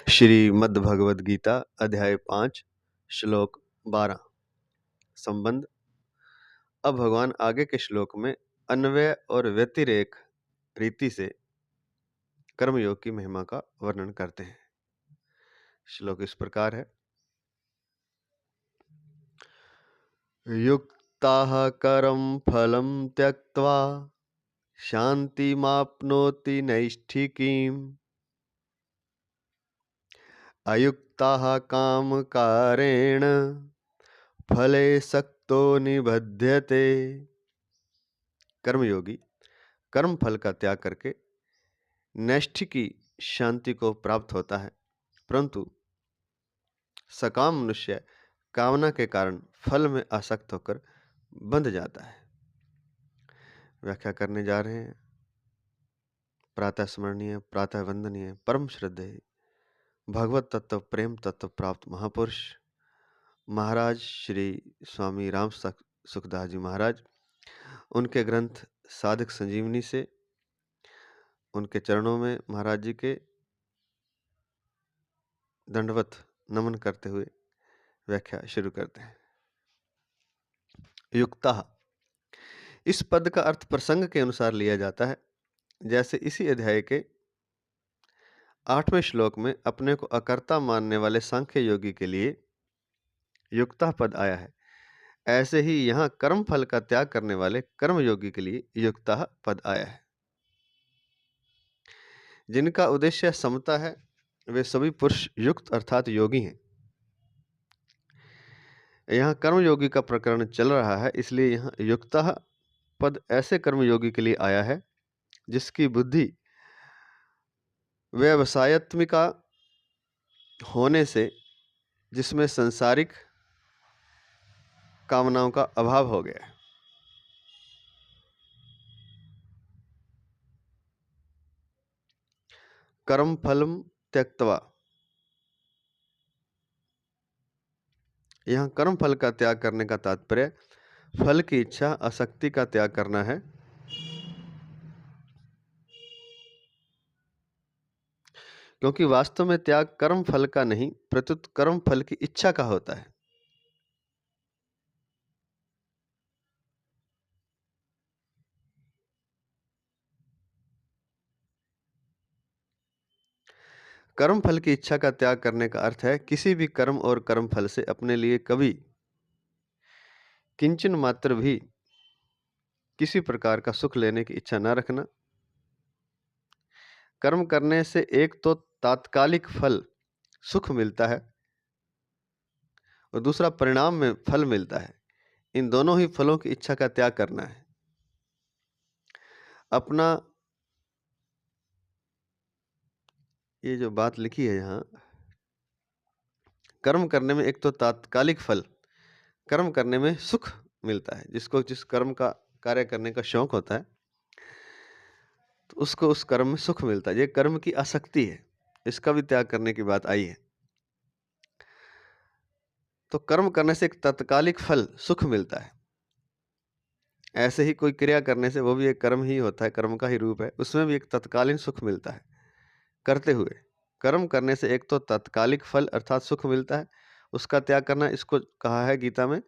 श्रीमद् भगवद गीता अध्याय 5 श्लोक 12 संबंध। अब भगवान आगे के श्लोक में अन्वय और व्यतिरेक रीति से कर्मयोग की महिमा का वर्णन करते हैं। श्लोक इस प्रकार है। युक्ताः कर्म फलम त्यक्त्वा शान्तिमाप्नोति नैष्ठिकीम् अयुक्ताः कामकारेण फले सक्तो निबध्यते। कर्मयोगी कर्म फल का त्याग करके नैष्ठिकी शांति को प्राप्त होता है, परंतु सकाम मनुष्य कामना के कारण फल में आसक्त होकर बंध जाता है। व्याख्या करने जा रहे हैं। प्रातः स्मरणीय, प्रातः वंदनीय, परम श्रद्धेय भगवत तत्व प्रेम तत्व प्राप्त महापुरुष महाराज श्री स्वामी राम सुखदास जी महाराज, उनके ग्रंथ साधक संजीवनी से उनके चरणों में महाराज जी के दंडवत नमन करते हुए व्याख्या शुरू करते हैं। युक्ता, इस पद का अर्थ प्रसंग के अनुसार लिया जाता है। जैसे इसी अध्याय के 8वें श्लोक में अपने को अकर्ता मानने वाले सांख्य योगी के लिए युक्ता पद आया है, ऐसे ही यहाँ कर्म फल का त्याग करने वाले कर्म योगी के लिए युक्ता पद आया है। जिनका उद्देश्य समता है वे सभी पुरुष युक्त अर्थात योगी हैं। यहाँ कर्मयोगी का प्रकरण चल रहा है, इसलिए यहाँ युक्ता पद ऐसे कर्मयोगी के लिए आया है जिसकी बुद्धि व्यवसायत्मिका होने से, जिसमें संसारिक कामनाओं का अभाव हो गया है। कर्म फलम त्यक्त्वा, यहाँ कर्म फल का त्याग करने का तात्पर्य फल की इच्छा आसक्ति का त्याग करना है। क्योंकि वास्तव में त्याग कर्म फल का नहीं, प्रत्युत कर्म फल की इच्छा का होता है। कर्म फल की इच्छा का त्याग करने का अर्थ है किसी भी कर्म और कर्म फल से अपने लिए कभी किंचन मात्र भी किसी प्रकार का सुख लेने की इच्छा न रखना। कर्म करने से एक तो तात्कालिक फल सुख मिलता है और दूसरा परिणाम में फल मिलता है। इन दोनों ही फलों की इच्छा का त्याग करना है। अपना ये जो बात लिखी है यहाँ, कर्म करने में एक तो तात्कालिक फल, कर्म करने में सुख मिलता है। जिसको जिस कर्म का कार्य करने का शौक होता है तो उसको उस कर्म में सुख मिलता है। ये कर्म की आसक्ति है, इसका भी त्याग करने की बात आई है। तो कर्म करने से एक तात्कालिक फल सुख मिलता है। ऐसे ही कोई क्रिया करने से, वो भी एक कर्म ही होता है, कर्म का ही रूप है, उसमें भी एक तत्कालीन सुख मिलता है। करते हुए कर्म करने से एक तो तात्कालिक फल अर्थात सुख मिलता है, उसका त्याग करना, इसको कहा है गीता में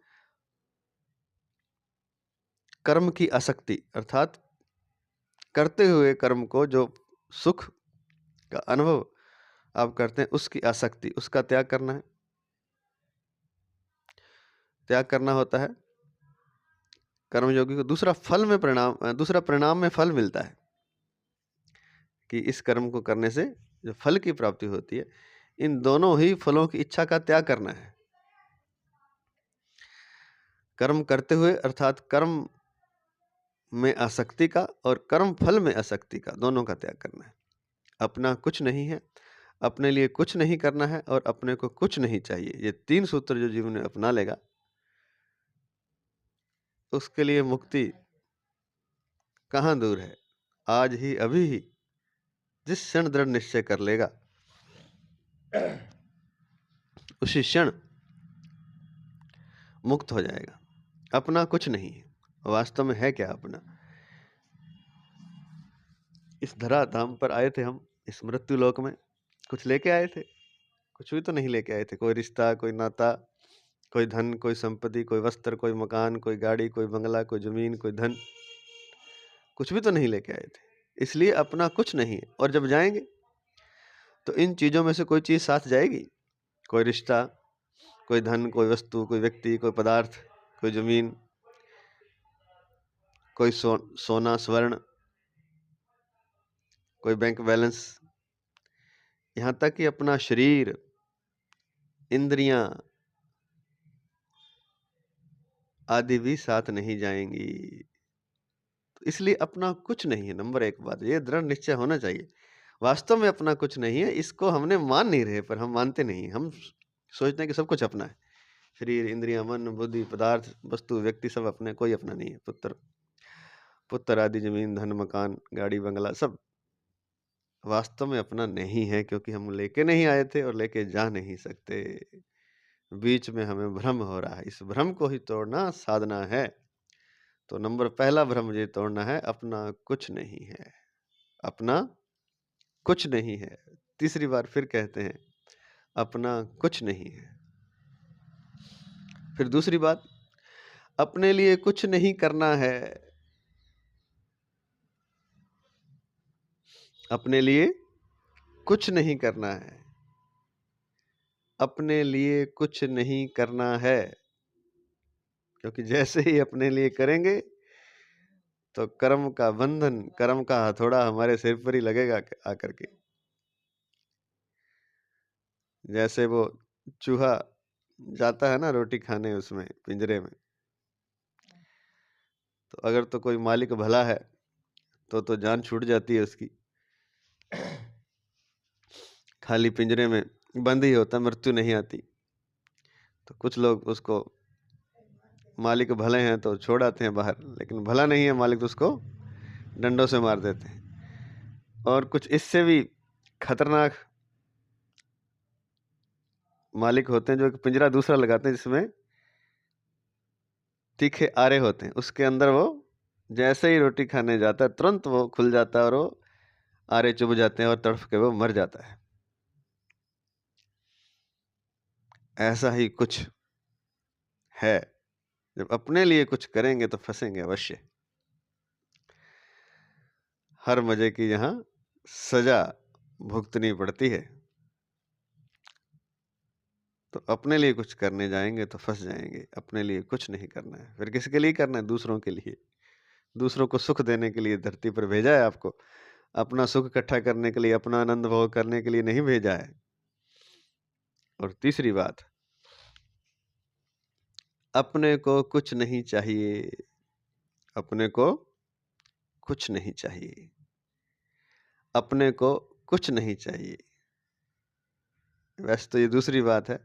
कर्म की आसक्ति, अर्थात करते हुए कर्म को जो सुख का अनुभव आप करते हैं उसकी आसक्ति, उसका त्याग करना है। त्याग करना होता है कर्मयोगी को। दूसरा परिणाम में फल मिलता है कि इस कर्म को करने से जो फल की प्राप्ति होती है, इन दोनों ही फलों की इच्छा का त्याग करना है। कर्म करते हुए अर्थात कर्म में आसक्ति का और कर्म फल में आसक्ति का, दोनों का त्याग करना है। अपना कुछ नहीं है, अपने लिए कुछ नहीं करना है और अपने को कुछ नहीं चाहिए। ये 3 सूत्र जो जीवन में अपना लेगा उसके लिए मुक्ति कहाँ दूर है। आज ही अभी ही जिस क्षण दृढ़ निश्चय कर लेगा उसी क्षण मुक्त हो जाएगा। अपना कुछ नहीं है, वास्तव में है क्या अपना? इस धरा धाम पर आए थे हम, इस मृत्यु लोक में कुछ लेके आए थे? कुछ भी तो नहीं लेके आए थे। कोई रिश्ता, कोई नाता, कोई धन, कोई संपत्ति, कोई वस्त्र, कोई मकान, कोई गाड़ी, कोई बंगला, कोई ज़मीन, कोई धन, कुछ भी तो नहीं लेके आए थे। इसलिए अपना कुछ नहीं है। और जब जाएँगे, तो इन चीज़ों में से कोई चीज़ साथ जाएगी। कोई रिश्ता, कोई धन, कोई वस्तु, कोई व्यक्ति, कोई पदार्थ, कोई ज़मीन, कोई सोना, स्वर्ण, कोई बैंक बैलेंस, यहाँ तक कि अपना शरीर, इंद्रियाँ आदि भी साथ नहीं जाएँगी। तो इसलिए अपना कुछ नहीं है, नंबर 1 बात, ये दृढ़ निश्चय होना चाहिए। वास्तव में अपना कुछ नहीं है, इसको हमने मान नहीं रहे, पर हम मानते नहीं। हम सोचते हैं कि सब कुछ अपना है। शरीर, इंद्रियाँ, मन, बुद्धि, पदार्थ, वस्तु, व्यक्ति सब अपने, कोई अपना नहीं है। पुत्र आदि, ज़मीन, धन, मकान, गाड़ी, बंगला सब वास्तव में अपना नहीं है, क्योंकि हम लेके नहीं आए थे और लेके जा नहीं सकते। बीच में हमें भ्रम हो रहा है। इस भ्रम को ही तोड़ना साधना है। तो नंबर पहला भ्रम ये तोड़ना है, अपना कुछ नहीं है। अपना कुछ नहीं है। तीसरी बार फिर कहते हैं, अपना कुछ नहीं है। फिर दूसरी बात, अपने लिए कुछ नहीं करना है। अपने लिए कुछ नहीं करना है। अपने लिए कुछ नहीं करना है, क्योंकि जैसे ही अपने लिए करेंगे, तो कर्म का बंधन, कर्म का हथौड़ा हमारे सिर पर ही लगेगा आकर के। जैसे वो चूहा जाता है ना रोटी खाने उसमें पिंजरे में, तो अगर तो कोई मालिक भला है तो जान छूट जाती है उसकी। खाली पिंजरे में बंद ही होता, मृत्यु नहीं आती। तो कुछ लोग उसको, मालिक भले हैं तो छोड़ आते हैं बाहर, लेकिन भला नहीं है मालिक तो उसको डंडों से मार देते हैं। और कुछ इससे भी खतरनाक मालिक होते हैं, जो एक पिंजरा दूसरा लगाते हैं जिसमें तीखे आरे होते हैं। उसके अंदर वो जैसे ही रोटी खाने जाता है, तुरंत वो खुल जाता है और वो आरे चुभ जाते हैं और तड़फ के वो मर जाता है। ऐसा ही कुछ है। जब अपने लिए कुछ करेंगे तो फंसेंगे अवश्य। हर मजे की यहाँ सजा भुगतनी पड़ती है। तो अपने लिए कुछ करने जाएंगे तो फंस जाएंगे। अपने लिए कुछ नहीं करना है। फिर किसके लिए करना है? दूसरों के लिए। दूसरों को सुख देने के लिए धरती पर भेजा है आपको। अपना सुख इकट्ठा करने के लिए, अपना आनंद भोग करने के लिए नहीं भेजा है। और तीसरी बात, अपने को कुछ नहीं चाहिए। अपने को कुछ नहीं चाहिए। अपने को कुछ नहीं चाहिए। वैसे तो ये दूसरी बात है,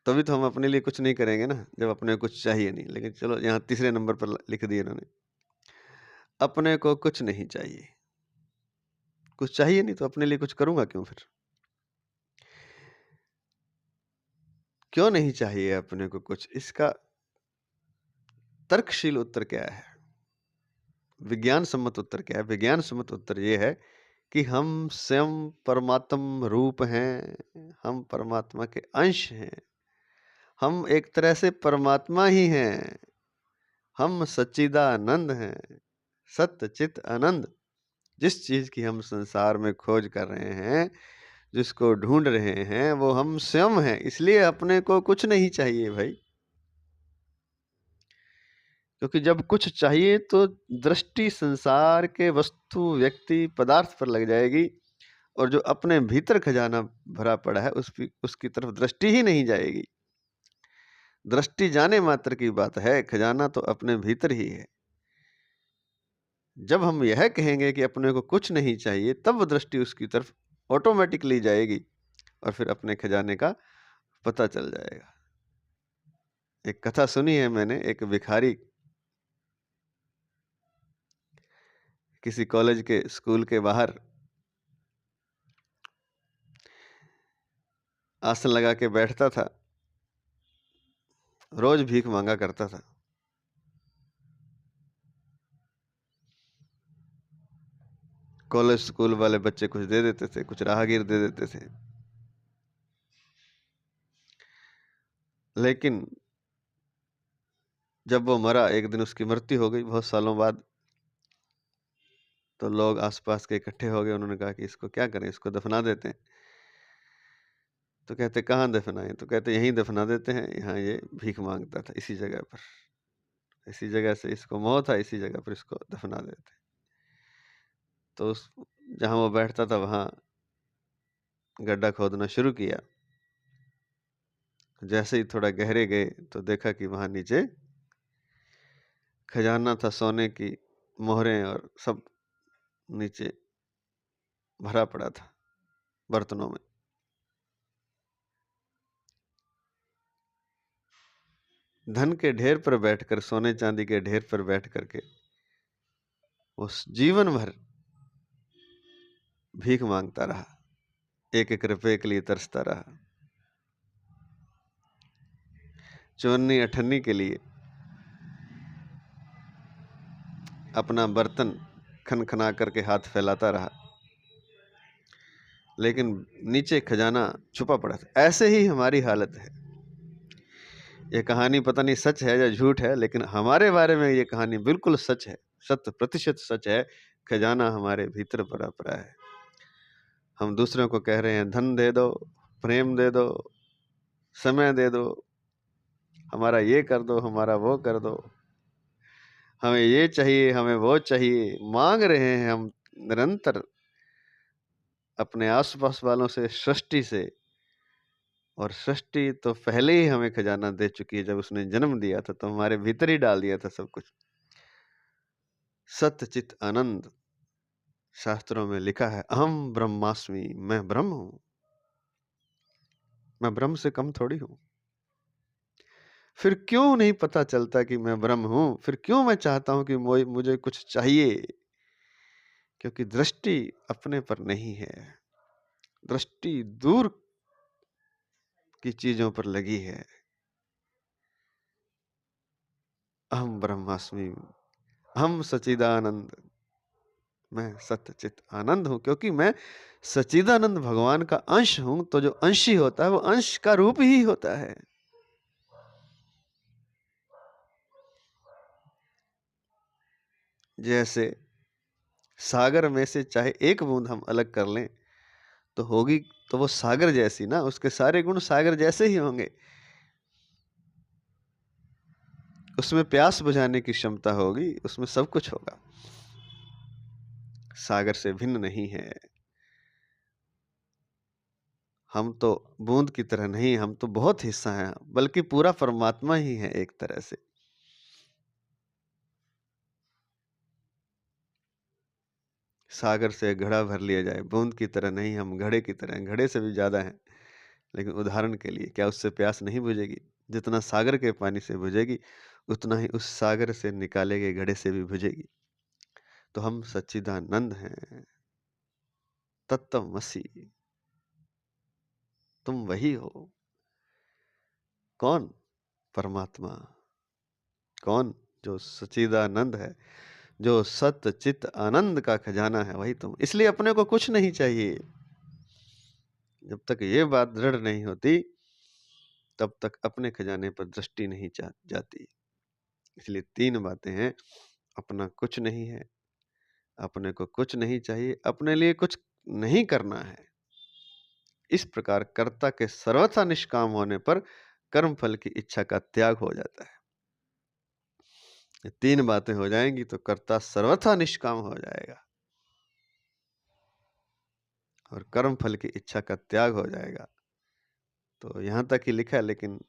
तभी तो हम अपने लिए कुछ नहीं करेंगे ना, जब अपने को कुछ चाहिए नहीं। लेकिन चलो यहाँ तीसरे नंबर पर लिख दिए इन्होंने, अपने को कुछ नहीं चाहिए। कुछ चाहिए नहीं तो अपने लिए कुछ करूंगा क्यों फिर? क्यों नहीं चाहिए अपने को कुछ? इसका तर्कशील उत्तर क्या है? विज्ञान सम्मत उत्तर क्या है? विज्ञान सम्मत उत्तर ये है कि हम स्वयं परमात्म रूप हैं। हम परमात्मा के अंश हैं। हम एक तरह से परमात्मा ही हैं। हम सच्चिदानंद हैं, सत्य चित आनंद। जिस चीज की हम संसार में खोज कर रहे हैं, जिसको ढूंढ रहे हैं, वो हम स्वयं हैं। इसलिए अपने को कुछ नहीं चाहिए भाई। क्योंकि जब कुछ चाहिए तो दृष्टि संसार के वस्तु, व्यक्ति, पदार्थ पर लग जाएगी, और जो अपने भीतर खजाना भरा पड़ा है उसकी तरफ दृष्टि ही नहीं जाएगी। दृष्टि जाने मात्र की बात है, खजाना तो अपने भीतर ही है। जब हम यह कहेंगे कि अपने को कुछ नहीं चाहिए, तब वो दृष्टि उसकी तरफ ऑटोमेटिकली जाएगी और फिर अपने खजाने का पता चल जाएगा। एक कथा सुनी है मैंने, एक भिखारी किसी कॉलेज के स्कूल के बाहर आसन लगा के बैठता था, रोज भीख मांगा करता था। कॉलेज स्कूल वाले बच्चे कुछ दे देते थे, कुछ राहगीर दे देते थे। लेकिन जब वो मरा, एक दिन उसकी मृत्यु हो गई बहुत सालों बाद, तो लोग आसपास के इकट्ठे हो गए। उन्होंने कहा कि इसको क्या करें, इसको दफना देते हैं। तो कहते कहाँ दफनाएं? तो कहते यहीं दफना देते हैं, यहाँ ये भीख मांगता था, इसी जगह पर, इसी जगह से इसको मोह था, इसी जगह पर इसको दफना देते। तो उस जहाँ वो बैठता था वहाँ गड्ढा खोदना शुरू किया। जैसे ही थोड़ा गहरे गए तो देखा कि वहाँ नीचे खजाना था, सोने की मोहरें और सब नीचे भरा पड़ा था बर्तनों में। धन के ढेर पर बैठकर, सोने चांदी के ढेर पर बैठ करके उस जीवन भर भीख मांगता रहा, एक एक रुपए के लिए तरसता रहा, चवन्नी अठन्नी के लिए अपना बर्तन खनखना करके हाथ फैलाता रहा, लेकिन नीचे खजाना छुपा पड़ा था। ऐसे ही हमारी हालत है। ये कहानी पता नहीं सच है या झूठ है, लेकिन हमारे बारे में ये कहानी बिल्कुल सच है, 100% सच है। खजाना हमारे भीतर भरा पड़ा है। हम दूसरों को कह रहे हैं धन दे दो, प्रेम दे दो, समय दे दो, हमारा ये कर दो, हमारा वो कर दो, हमें ये चाहिए, हमें वो चाहिए, मांग रहे हैं हम निरंतर अपने आसपास वालों से, सृष्टि से। और सृष्टि तो पहले ही हमें खजाना दे चुकी है। जब उसने जन्म दिया था तो हमारे भीतर ही डाल दिया था सब कुछ। सत्य चित आनंद, शास्त्रों में लिखा है अहम ब्रह्मास्मि, मैं ब्रह्म हूं, मैं ब्रह्म से कम थोड़ी हूं। फिर क्यों नहीं पता चलता कि मैं ब्रह्म हूं? फिर क्यों मैं चाहता हूं कि मुझे कुछ चाहिए? क्योंकि दृष्टि अपने पर नहीं है, दृष्टि दूर की चीजों पर लगी है। अहम ब्रह्मास्मि, हम सच्चिदानंद, मैं सत्यचित आनंद हूं, क्योंकि मैं सच्चिदानंद भगवान का अंश हूं। तो जो अंशी होता है वो अंश का रूप ही होता है। जैसे सागर में से चाहे एक बूंद हम अलग कर लें तो होगी तो वो सागर जैसी ना, उसके सारे गुण सागर जैसे ही होंगे। उसमें प्यास बुझाने की क्षमता होगी, उसमें सब कुछ होगा, सागर से भिन्न नहीं है। हम तो बूंद की तरह नहीं, हम तो बहुत हिस्सा हैं, बल्कि पूरा परमात्मा ही है एक तरह से। सागर से घड़ा भर लिया जाए, बूंद की तरह नहीं, हम घड़े की तरह हैं, घड़े से भी ज्यादा हैं। लेकिन उदाहरण के लिए, क्या उससे प्यास नहीं बुझेगी? जितना सागर के पानी से बुझेगी उतना ही उस सागर से निकाले गए घड़े से भी बुझेगी। तो हम सच्चिदानंद हैं, तत्वमसि, तुम वही हो। कौन? परमात्मा। कौन? जो सच्चिदानंद है, जो सत्य चित आनंद का खजाना है, वही तुम। इसलिए अपने को कुछ नहीं चाहिए। जब तक ये बात दृढ़ नहीं होती तब तक अपने खजाने पर दृष्टि नहीं जाती। इसलिए 3 बातें हैं। अपना कुछ नहीं है, अपने को कुछ नहीं चाहिए, अपने लिए कुछ नहीं करना है। इस प्रकार कर्ता के सर्वथा निष्काम होने पर कर्म फल की इच्छा का त्याग हो जाता है। ये 3 बातें हो जाएंगी तो कर्ता सर्वथा निष्काम हो जाएगा और कर्म फल की इच्छा का त्याग हो जाएगा। तो यहाँ तक ही लिखा है, लेकिन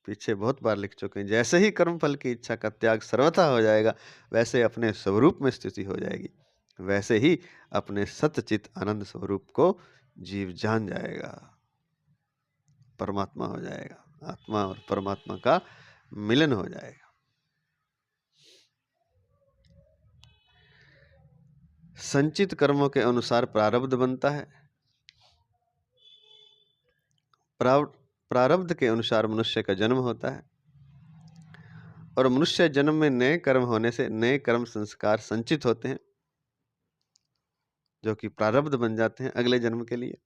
पीछे बहुत बार लिख चुके हैं। जैसे ही कर्म फल की इच्छा का त्याग सर्वथा हो जाएगा, वैसे अपने स्वरूप में स्थिति हो जाएगी, वैसे ही अपने सत्यचित आनंद स्वरूप को जीव जान जाएगा, परमात्मा हो जाएगा, आत्मा और परमात्मा का मिलन हो जाएगा। संचित कर्मों के अनुसार प्रारब्ध बनता है। प्रारब्ध के अनुसार मनुष्य का जन्म होता है और मनुष्य जन्म में नए कर्म होने से नए कर्म संस्कार संचित होते हैं। जो कि प्रारब्ध बन जाते हैं अगले जन्म के लिए।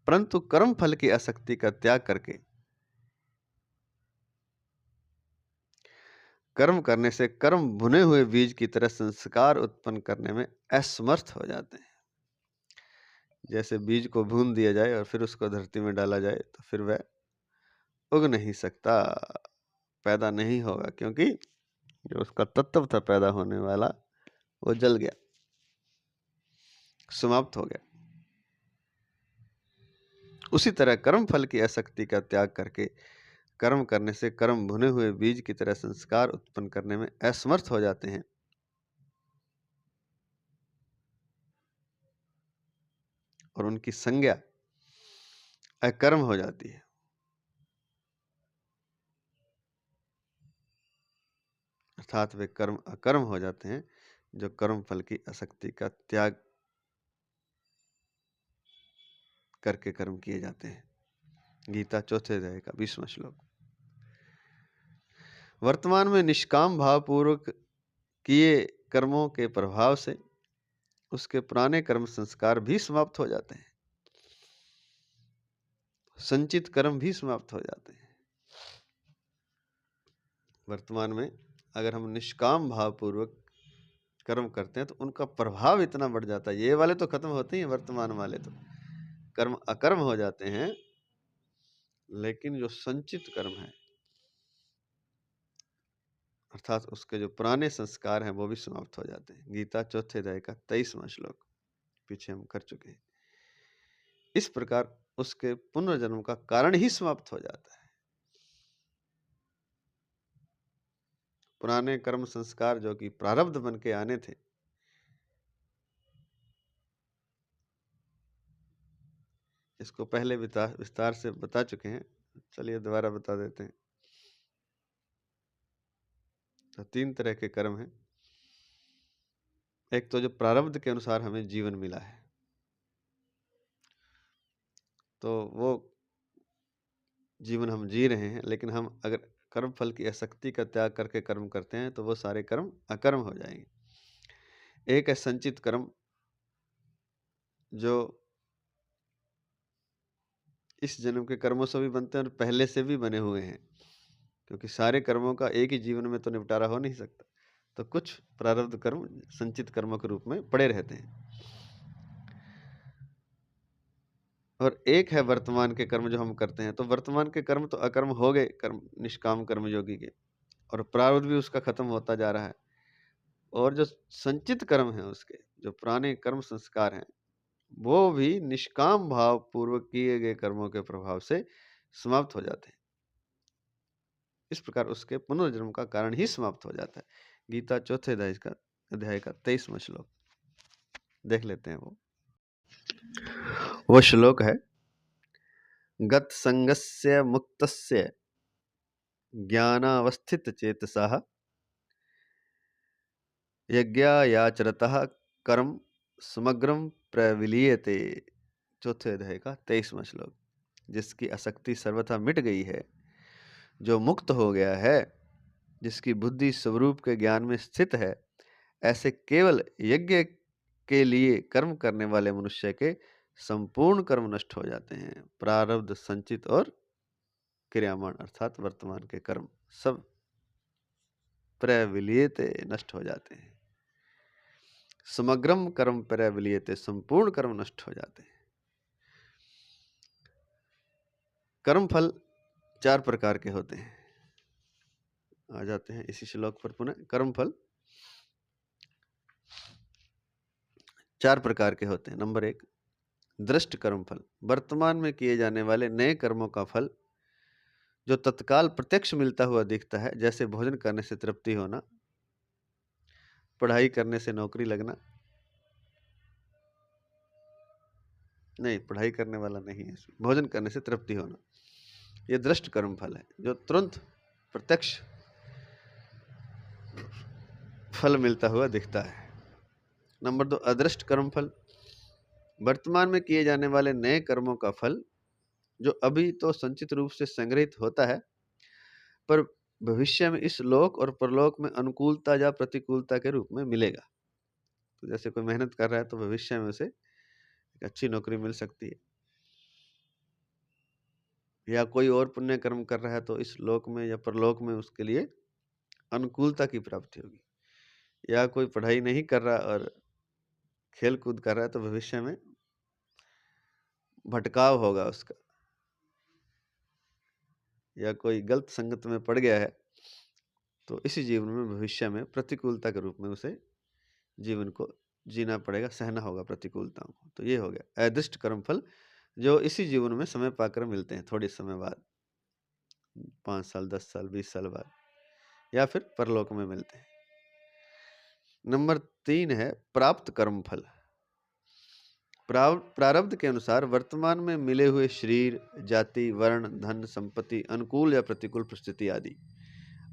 परंतु कर्म फल की आसक्ति का त्याग करके कर्म करने से कर्म भुने हुए बीज की तरह संस्कार उत्पन्न करने में असमर्थ हो जाते हैं। जैसे बीज को भून दिया जाए और फिर उसको धरती में डाला जाए तो फिर वह उग नहीं सकता, पैदा नहीं होगा, क्योंकि जो उसका तत्व था पैदा होने वाला वो जल गया, समाप्त हो गया। उसी तरह कर्म फल की आसक्ति का त्याग करके कर्म करने से कर्म भुने हुए बीज की तरह संस्कार उत्पन्न करने में असमर्थ हो जाते हैं और उनकी संज्ञा अकर्म हो जाती है। अर्थात वे कर्म अकर्म हो जाते हैं जो कर्म फल की आसक्ति का त्याग करके कर्म किए जाते हैं। गीता चौथे अध्याय का 20वां श्लोक। वर्तमान में निष्काम भाव पूर्वक किए कर्मों के प्रभाव से उसके पुराने कर्म संस्कार भी समाप्त हो जाते हैं, संचित कर्म भी समाप्त हो जाते हैं। वर्तमान में अगर हम निष्काम भाव पूर्वक कर्म करते हैं तो उनका प्रभाव इतना बढ़ जाता है। ये वाले तो खत्म होते ही हैं, वर्तमान वाले तो कर्म अकर्म हो जाते हैं, लेकिन जो संचित कर्म है अर्थात उसके जो पुराने संस्कार हैं वो भी समाप्त हो जाते हैं। गीता चौथे अध्याय का 23वां श्लोक पीछे हम कर चुके हैं। इस प्रकार उसके पुनर्जन्म का कारण ही समाप्त हो जाता है। पुराने कर्म संस्कार जो कि प्रारब्ध बन के आने थे, इसको पहले विस्तार से बता चुके हैं, चलिए दोबारा बता देते हैं। तो 3 तरह के कर्म हैं। एक तो जो प्रारब्ध के अनुसार हमें जीवन मिला है, तो वो जीवन हम जी रहे हैं, लेकिन हम अगर कर्म फल की आसक्ति का त्याग करके कर्म करते हैं तो वो सारे कर्म अकर्म हो जाएंगे। एक है संचित कर्म, जो इस जन्म के कर्मों से भी बनते हैं और पहले से भी बने हुए हैं, क्योंकि सारे कर्मों का एक ही जीवन में तो निपटारा हो नहीं सकता, तो कुछ प्रारब्ध कर्म संचित कर्मों के रूप में पड़े रहते हैं। और एक है वर्तमान के कर्म जो हम करते हैं। तो वर्तमान के कर्म तो अकर्म हो गए, कर्म निष्काम कर्म योगी के, और प्रारब्ध भी उसका खत्म होता जा रहा है। और जो संचित कर्म है उसके जो पुराने कर्म संस्कार हैं वो भी निष्काम भाव पूर्वक किए गए कर्मों के प्रभाव से समाप्त हो जाते हैं। इस प्रकार उसके पुनर्जन्म का कारण ही समाप्त हो जाता है। गीता चौथे अध्याय का 23वां श्लोक देख लेते हैं। वो श्लोक है, गत संगस्य मुक्तस्य ज्ञानावस्थित चेतसः यज्ञायाचरतः कर्म समग्रम प्रविलीयते। चौथे अध्याय का 23वां श्लोक। जिसकी आसक्ति सर्वथा मिट गई है, जो मुक्त हो गया है, जिसकी बुद्धि स्वरूप के ज्ञान में स्थित है, ऐसे केवल यज्ञ के लिए कर्म करने वाले मनुष्य के संपूर्ण कर्म नष्ट हो जाते हैं। प्रारब्ध, संचित और क्रियामान अर्थात वर्तमान के कर्म सब प्रविलीयते नष्ट हो जाते हैं। समग्रम कर्म प्रविलीयते संपूर्ण कर्म नष्ट हो जाते हैं। कर्म फल 4 प्रकार के होते हैं। आ जाते हैं इसी श्लोक पर पुनः। कर्म फल 4 प्रकार के होते हैं। नंबर 1, दृष्ट कर्म फल, वर्तमान में किए जाने वाले नए कर्मों का फल जो तत्काल प्रत्यक्ष मिलता हुआ दिखता है, जैसे भोजन करने से तृप्ति होना, पढ़ाई करने से नौकरी लगना। नहीं, पढ़ाई करने वाला नहीं है, भोजन करने से तृप्ति होना, ये दृष्ट कर्म फल है जो तुरंत प्रत्यक्ष फल मिलता हुआ दिखता है। नंबर 2, अदृष्ट कर्म फल, वर्तमान में किए जाने वाले नए कर्मों का फल जो अभी तो संचित रूप से संग्रहित होता है, पर भविष्य में इस लोक और परलोक में अनुकूलता या प्रतिकूलता के रूप में मिलेगा। तो जैसे कोई मेहनत कर रहा है तो भविष्य में उसे एक अच्छी नौकरी मिल सकती है, या कोई और पुण्य कर्म कर रहा है तो इस लोक में या परलोक में उसके लिए अनुकूलता की प्राप्ति होगी, या कोई पढ़ाई नहीं कर रहा और खेल कूद कर रहा है तो भविष्य में भटकाव होगा उसका, या कोई गलत संगत में पड़ गया है तो इसी जीवन में भविष्य में प्रतिकूलता के रूप में उसे जीवन को जीना पड़ेगा, सहना होगा प्रतिकूलताओं को। तो ये हो गया अदृष्ट कर्मफल, जो इसी जीवन में समय पाकर मिलते हैं, थोड़े समय बाद, 5 साल 10 साल 20 साल बाद, या फिर परलोक में मिलते हैं। नंबर 3 है प्राप्त कर्मफल। प्रारब्ध के अनुसार वर्तमान में मिले हुए शरीर, जाति, वर्ण, धन, संपत्ति, अनुकूल या प्रतिकूल परिस्थिति आदि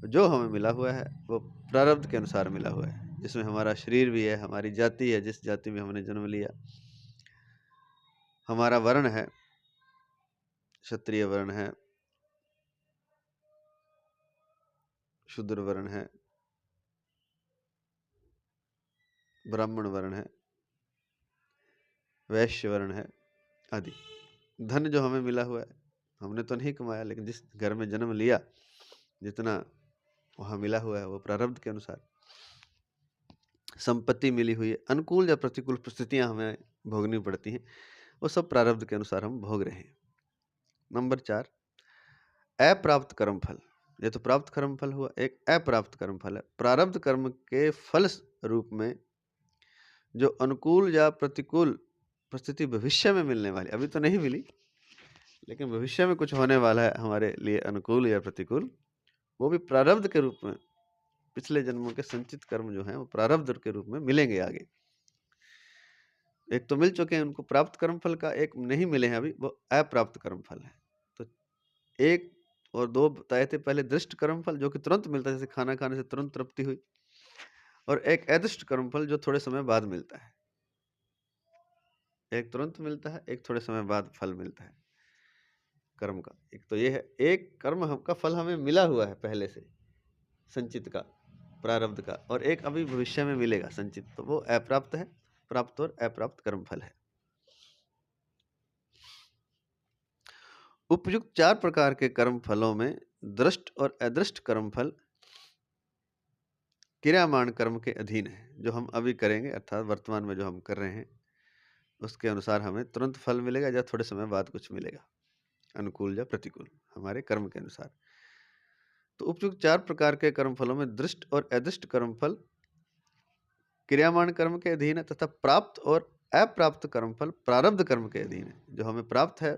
जो हमें मिला हुआ है वो प्रारब्ध के अनुसार मिला हुआ है, जिसमें हमारा शरीर भी है, हमारी जाति है, जिस जाति में हमने जन्म लिया, हमारा वर्ण है, क्षत्रिय वर्ण है, शूद्र वर्ण है, ब्राह्मण वर्ण है, वैश्य वर्ण है आदि। धन जो हमें मिला हुआ है, हमने तो नहीं कमाया, लेकिन जिस घर में जन्म लिया, जितना वहाँ मिला हुआ है वो प्रारब्ध के अनुसार। संपत्ति मिली हुई है, अनुकूल या प्रतिकूल परिस्थितियां हमें भोगनी पड़ती हैं, वो सब प्रारब्ध के अनुसार हम भोग रहे हैं। नंबर 4 अप्राप्त कर्मफल। ये तो प्राप्त कर्मफल हुआ, एक अप्राप्त कर्मफल है। प्रारब्ध कर्म के फल रूप में जो अनुकूल या प्रतिकूल परिस्थिति भविष्य में मिलने वाली, अभी तो नहीं मिली लेकिन भविष्य में कुछ होने वाला है हमारे लिए अनुकूल या प्रतिकूल, वो भी प्रारब्ध के रूप में, पिछले जन्मों के संचित कर्म जो हैं वो प्रारब्ध के रूप में मिलेंगे आगे। एक तो मिल चुके हैं उनको प्राप्त कर्मफल का, एक नहीं मिले हैं अभी, वो अप्राप्त कर्मफल है। तो 1 और 2 बताए थे पहले, दृष्ट कर्मफल जो कि तुरंत मिलता है, जैसे खाना खाने से तुरंत तृप्ति हुई, और एक अदृष्ट कर्मफल जो थोड़े समय बाद मिलता है। एक तुरंत मिलता है, एक थोड़े समय बाद फल मिलता है कर्म का। एक तो ये है, एक कर्म का फल हमें मिला हुआ है पहले से संचित का, प्रारब्ध का, और एक अभी भविष्य में मिलेगा संचित, तो वो अप्राप्त है। प्राप्त और अप्राप्त कर्मफल है। उपयुक्त 4 प्रकार के कर्म फलों में दृष्ट और अदृष्ट कर्मफल क्रियामान कर्म के अधीन है, जो हम अभी करेंगे, अर्थात वर्तमान में जो हम कर रहे हैं उसके अनुसार हमें तुरंत फल मिलेगा या थोड़े समय बाद कुछ मिलेगा, अनुकूल या प्रतिकूल, हमारे कर्म के अनुसार। तो उपयुक्त 4 प्रकार के कर्म फलों में दृष्ट और अदृष्ट कर्मफल क्रियामान कर्म के अधीन है, तथा प्राप्त और अप्राप्त कर्मफल प्रारब्ध कर्म के अधीन है। जो हमें प्राप्त है,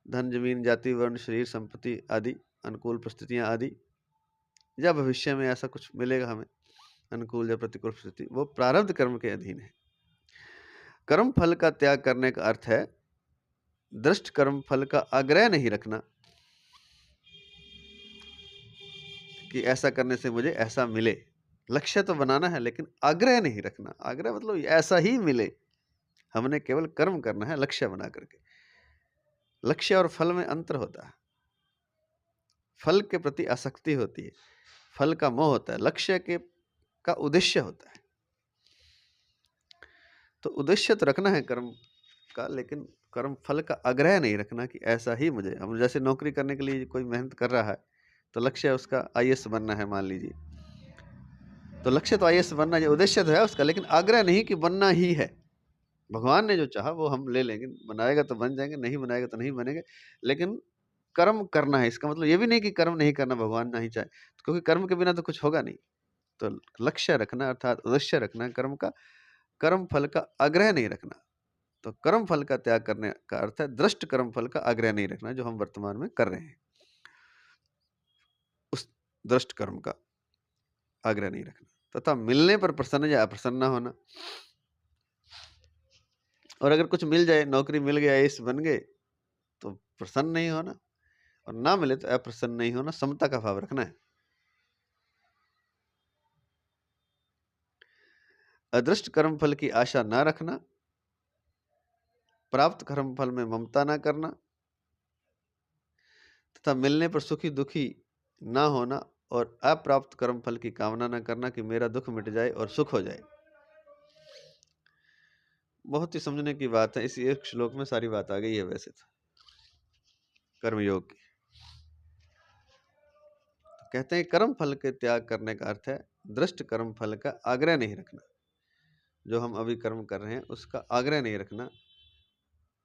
धन, जमीन, जाति, वर्ण, शरीर, संपत्ति आदि, अनुकूल परिस्थितियां आदि, या भविष्य में ऐसा कुछ मिलेगा हमें अनुकूल या प्रतिकूल परिस्थिति, वो प्रारब्ध कर्म के अधीन है। कर्म फल का त्याग करने का अर्थ है दृष्ट कर्म फल का आग्रह नहीं रखना कि ऐसा करने से मुझे ऐसा मिले। लक्ष्य तो बनाना है लेकिन आग्रह नहीं रखना। आग्रह मतलब ऐसा ही मिले, हमने केवल कर्म करना है लक्ष्य बना करके। लक्ष्य और फल में अंतर होता है। फल के प्रति आसक्ति होती है, फल का मोह होता है, लक्ष्य के का उद्देश्य होता है। तो उद्देश्य तो रखना है कर्म का, लेकिन कर्म फल का आग्रह नहीं रखना कि ऐसा ही मुझे। हम जैसे नौकरी करने के लिए कोई मेहनत कर रहा है तो लक्ष्य उसका आईएएस बनना है मान लीजिए, तो लक्ष्य तो आईएएस बनना है, उद्देश्य तो है उसका, लेकिन आग्रह नहीं कि बनना ही है। भगवान ने जो चाहा वो हम ले लेंगे, बनाएगा तो बन जाएंगे, नहीं बनाएगा तो नहीं बनेंगे, लेकिन कर्म करना है। इसका मतलब ये भी नहीं कि कर्म नहीं करना भगवान नहीं चाहे, क्योंकि कर्म के बिना तो कुछ होगा नहीं। तो लक्ष्य रखना अर्थात उद्देश्य रखना कर्म का, कर्म फल का आग्रह नहीं रखना। तो कर्म फल का त्याग करने का अर्थ है दृष्ट कर्म फल का आग्रह नहीं रखना, जो हम वर्तमान में कर रहे हैं उस दृष्ट कर्म का आग्रह नहीं रखना, तथा मिलने पर प्रसन्न या अप्रसन्न होना। और अगर कुछ मिल जाए, नौकरी मिल गया, आईएएस बन गए, तो प्रसन्न नहीं होना, और ना मिले तो अप्रसन्न नहीं होना, समता का भाव रखना है। अदृष्ट कर्म फल की आशा ना रखना, प्राप्त कर्म फल में ममता ना करना, तथा मिलने पर सुखी दुखी ना होना, और अप्राप्त कर्म फल की कामना ना करना कि मेरा दुख मिट जाए और सुख हो जाए। बहुत ही समझने की बात है। इस एक श्लोक में सारी बात आ गई है वैसे तो कर्मयोग की। तो कहते हैं कर्म फल के त्याग करने का अर्थ है दृष्ट कर्म फल का आग्रह नहीं रखना। जो हम अभी कर्म कर रहे हैं उसका आग्रह नहीं रखना,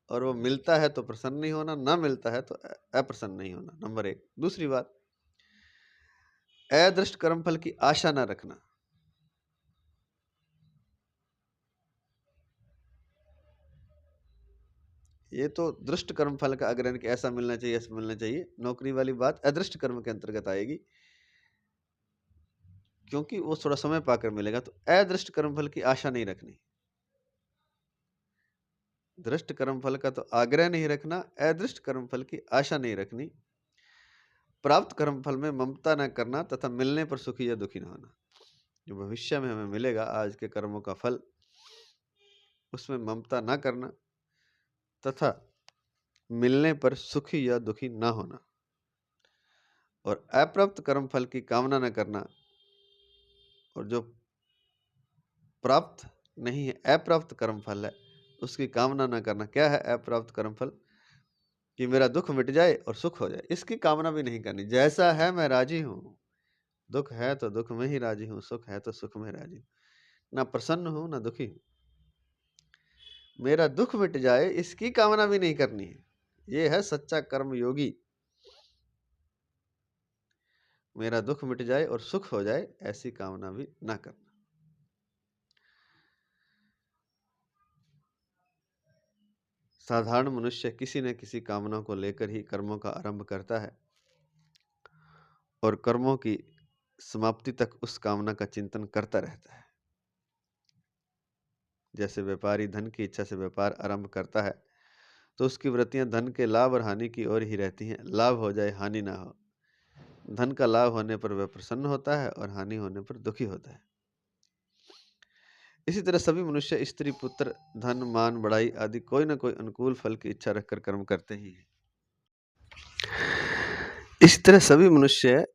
और वो मिलता है तो प्रसन्न नहीं होना, ना मिलता है तो अप्रसन्न नहीं होना, नंबर एक। दूसरी बात, अदृष्ट कर्म फल की आशा ना रखना। ये तो दृष्ट कर्म फल का आग्रह कि ऐसा मिलना चाहिए, ऐसा मिलना चाहिए, नौकरी वाली बात अदृष्ट कर्म के अंतर्गत आएगी, क्योंकि वो थोड़ा समय पाकर मिलेगा। तो अदृष्ट कर्म फल की आशा नहीं रखनी। दृष्ट कर्म फल का तो आग्रह नहीं रखना, अदृष्ट कर्म फल की आशा नहीं रखनी, प्राप्त कर्म फल में ममता न करना, तथा मिलने पर सुखी या दुखी न होना। जो भविष्य में हमें मिलेगा आज के कर्मों का फल, उसमें ममता न करना तथा मिलने पर सुखी या दुखी ना होना, और अप्राप्त कर्म फल की कामना न करना, और जो प्राप्त नहीं है अप्राप्त कर्म फल है उसकी कामना न करना। क्या है अप्राप्त कर्म फल? कि मेरा दुख मिट जाए और सुख हो जाए, इसकी कामना भी नहीं करनी। जैसा है मैं राजी हूँ, दुख है तो दुख में ही राजी हूँ, सुख है तो सुख में राजी हूँ, ना प्रसन्न हूँ ना दुखी हूँ। मेरा दुख मिट जाए इसकी कामना भी नहीं करनी है। ये है सच्चा कर्म योगी। मेरा दुख मिट जाए और सुख हो जाए ऐसी कामना भी ना करना। साधारण मनुष्य किसी न किसी कामना को लेकर ही कर्मों का आरंभ करता है और कर्मों की समाप्ति तक उस कामना का चिंतन करता रहता है। जैसे व्यापारी धन की इच्छा से व्यापार आरंभ करता है तो उसकी वृत्तियां धन के लाभ और हानि की ओर ही रहती हैं। लाभ हो जाए हानि ना हो। धन का लाभ होने पर वह प्रसन्न होता है और हानि होने पर दुखी होता है। इसी तरह सभी मनुष्य स्त्री पुत्र धन मान बढ़ाई आदि कोई न कोई अनुकूल फल की इच्छा रखकर कर्म करते ही हैं। इसी तरह सभी मनुष्य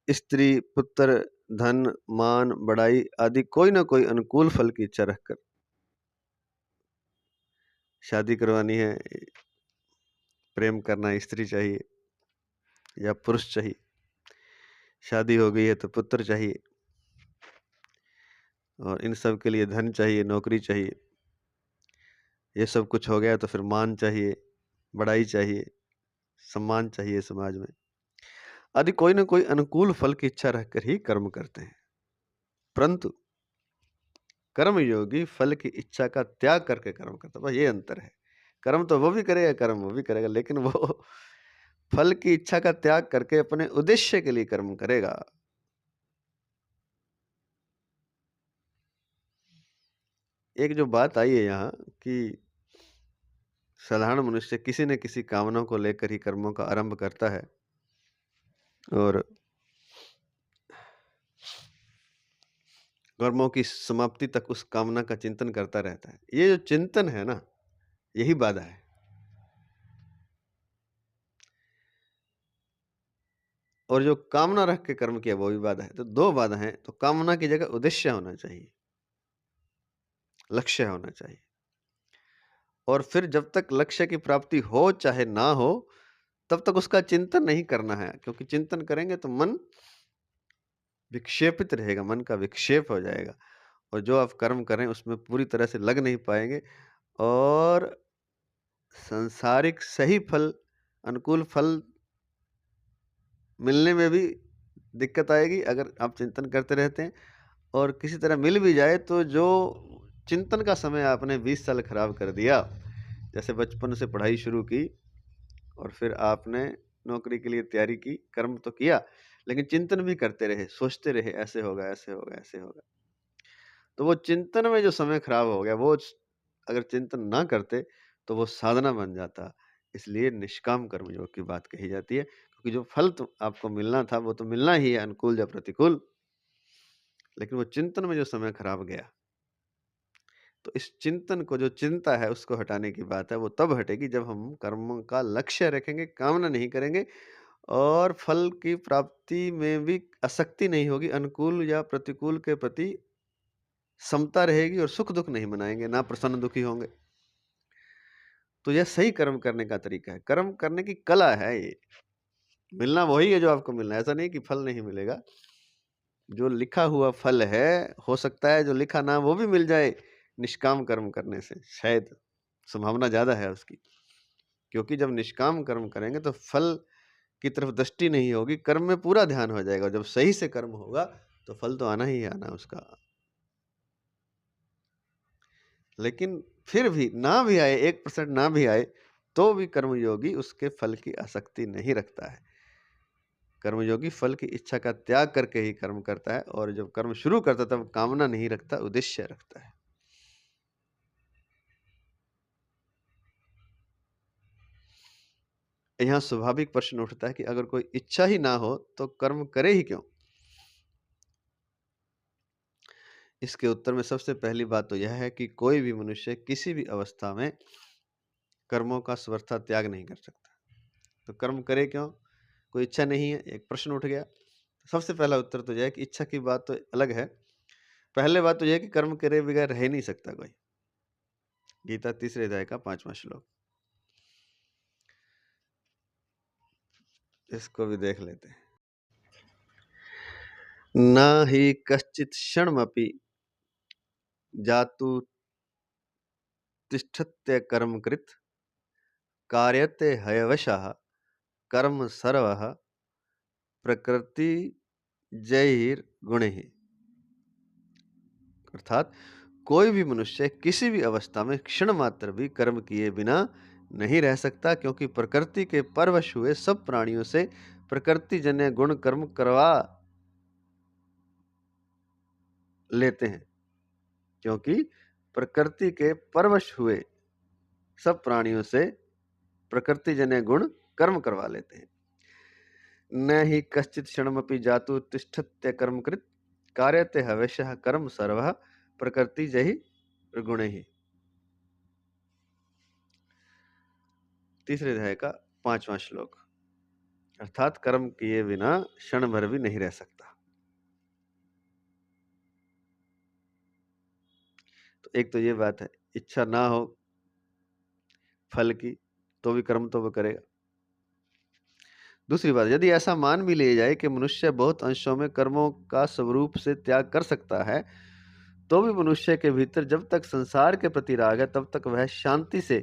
स्त्री पुत्र धन मान बढ़ाई आदि कोई न कोई अनुकूल फल की इच्छा रखकर, शादी करवानी है, प्रेम करना है, स्त्री चाहिए या पुरुष चाहिए, शादी हो गई है तो पुत्र चाहिए, और इन सब के लिए धन चाहिए, नौकरी चाहिए, ये सब कुछ हो गया तो फिर मान चाहिए, बड़ाई चाहिए, सम्मान चाहिए समाज में आदि कोई न कोई अनुकूल फल की इच्छा रखकर ही कर्म करते हैं। परंतु कर्म योगी फल की इच्छा का त्याग करके कर्म करता है। बस ये अंतर है। कर्म तो वो भी करेगा, कर्म वो भी करेगा, लेकिन वो फल की इच्छा का त्याग करके अपने उद्देश्य के लिए कर्म करेगा। एक जो बात आई है यहाँ कि साधारण मनुष्य किसी न किसी कामना को लेकर ही कर्मों का आरंभ करता है और कर्मों की समाप्ति तक उस कामना का चिंतन करता रहता है। ये जो चिंतन है ना, यही बाधा है। और जो कामना रख के कर्म किया वो भी बाधा है। तो दो बाधा है। तो कामना की जगह उद्देश्य होना चाहिए, लक्ष्य होना चाहिए, और फिर जब तक लक्ष्य की प्राप्ति हो चाहे ना हो तब तक उसका चिंतन नहीं करना है, क्योंकि चिंतन करेंगे तो मन विक्षेपित रहेगा, मन का विक्षेप हो जाएगा और जो आप कर्म करें उसमें पूरी तरह से लग नहीं पाएंगे और सांसारिक सही फल, अनुकूल फल मिलने में भी दिक्कत आएगी अगर आप चिंतन करते रहते हैं। और किसी तरह मिल भी जाए तो जो चिंतन का समय आपने 20 साल खराब कर दिया, जैसे बचपन से पढ़ाई शुरू की और फिर आपने नौकरी के लिए तैयारी की, कर्म तो किया लेकिन चिंतन भी करते रहे, सोचते रहे ऐसे होगा, ऐसे होगा, ऐसे होगा, तो वो चिंतन में जो समय खराब हो गया, वो अगर चिंतन ना करते तो वो साधना बन जाता। इसलिए निष्काम कर्मयोग की बात कही जाती है, क्योंकि जो फल तो आपको मिलना था वो तो मिलना ही है, अनुकूल या प्रतिकूल, लेकिन वो चिंतन में जो समय खराब गया, तो इस चिंतन को, जो चिंता है उसको हटाने की बात है। वो तब हटेगी जब हम कर्म का लक्ष्य रखेंगे, कामना नहीं करेंगे और फल की प्राप्ति में भी आसक्ति नहीं होगी, अनुकूल या प्रतिकूल के प्रति समता रहेगी और सुख दुख नहीं मनाएंगे, ना प्रसन्न दुखी होंगे। तो यह सही कर्म करने का तरीका है। कर्म करने की कला है ये। मिलना वही है जो आपको मिलना है, ऐसा नहीं कि फल नहीं मिलेगा। जो लिखा हुआ फल है, हो सकता है जो लिखा ना वो भी मिल जाए निष्काम कर्म करने से, शायद संभावना ज़्यादा है उसकी। क्योंकि जब निष्काम कर्म करेंगे तो फल की तरफ दृष्टि नहीं होगी, कर्म में पूरा ध्यान हो जाएगा। जब सही से कर्म होगा तो फल तो आना ही आना उसका। लेकिन फिर भी ना भी आए, 1% ना भी आए, तो भी कर्मयोगी उसके फल की आसक्ति नहीं रखता है। कर्मयोगी फल की इच्छा का त्याग करके ही कर्म करता है, और जब कर्म शुरू करता है तब कामना नहीं रखता, उद्देश्य रखता है। यहाँ स्वाभाविक प्रश्न उठता है कि अगर कोई इच्छा ही ना हो तो कर्म करे ही क्यों? इसके उत्तर में सबसे पहली बात तो यह है कि कोई भी मनुष्य किसी भी अवस्था में कर्मों का स्वतः त्याग नहीं कर सकता। तो कर्म करे क्यों? कोई इच्छा नहीं है, एक प्रश्न उठ गया। सबसे पहला उत्तर तो यह है कि इच्छा की बात तो अलग है। पहले बात तो यह है कि कर्म करे बगैर रह नहीं सकता कोई। गीता 3 अध्याय का 5वां श्लोक, इसको भी देख लेते हैं। न हि कश्चित् क्षणमपि जातु तिष्ठत्य कर्मकृत् कार्यते हयवशः कर्म सर्वः प्रकृति जैर्गुणैः। अर्थात कोई भी मनुष्य किसी भी अवस्था में क्षण मात्र भी कर्म किए बिना नहीं रह सकता, क्योंकि प्रकृति के परवश हुए सब प्राणियों से प्रकृति जन्य गुण कर्म करवा लेते हैं। क्योंकि प्रकृति के परवश हुए सब प्राणियों से प्रकृति जन्य गुण कर्म करवा लेते हैं। न ही कश्चित् क्षणमपि जातु तिष्ठत्य कर्मकृत् कार्यते हवेशः कर्म सर्वः प्रकृति जहि गुणैः। 3 अध्याय का 5वां श्लोक। अर्थात कर्म किए बिना क्षण भर भी नहीं रह सकता। तो एक तो ये बात है, इच्छा ना हो फल की तो भी कर्म तो वो करेगा। दूसरी बात, यदि ऐसा मान भी लिया जाए कि मनुष्य बहुत अंशों में कर्मों का स्वरूप से त्याग कर सकता है, तो भी मनुष्य के भीतर जब तक संसार के प्रति राग है तब तक वह शांति से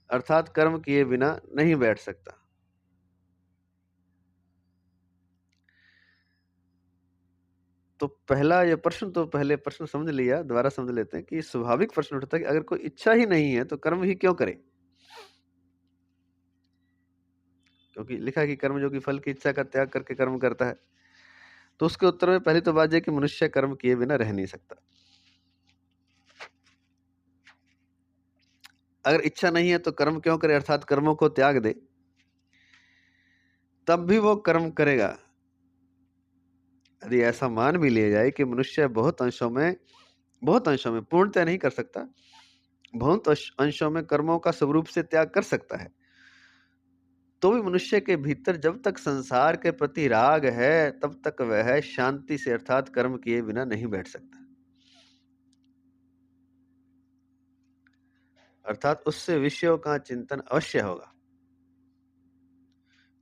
अर्थात कर्म किए बिना नहीं बैठ सकता। तो पहला ये प्रश्न तो पहले प्रश्न समझ लिया, दोबारा समझ लेते हैं कि स्वाभाविक प्रश्न उठता है कि अगर कोई इच्छा ही नहीं है तो कर्म ही क्यों करे? क्योंकि लिखा है कि कर्मयोगी फल की इच्छा का त्याग करके कर्म करता है। तो उसके उत्तर में पहली तो बात यह कि मनुष्य कर्म किए बिना रह नहीं सकता। अगर इच्छा नहीं है तो कर्म क्यों करे, अर्थात कर्मों को त्याग दे, तब भी वो कर्म करेगा। यदि ऐसा मान भी लिया जाए कि मनुष्य बहुत अंशों में पूर्णतः नहीं कर सकता, बहुत अंशों में कर्मों का स्वरूप से त्याग कर सकता है, तो भी मनुष्य के भीतर जब तक संसार के प्रति राग है तब तक वह शांति से अर्थात कर्म किए बिना नहीं बैठ सकता। अर्थात उससे विषयों का चिंतन अवश्य होगा,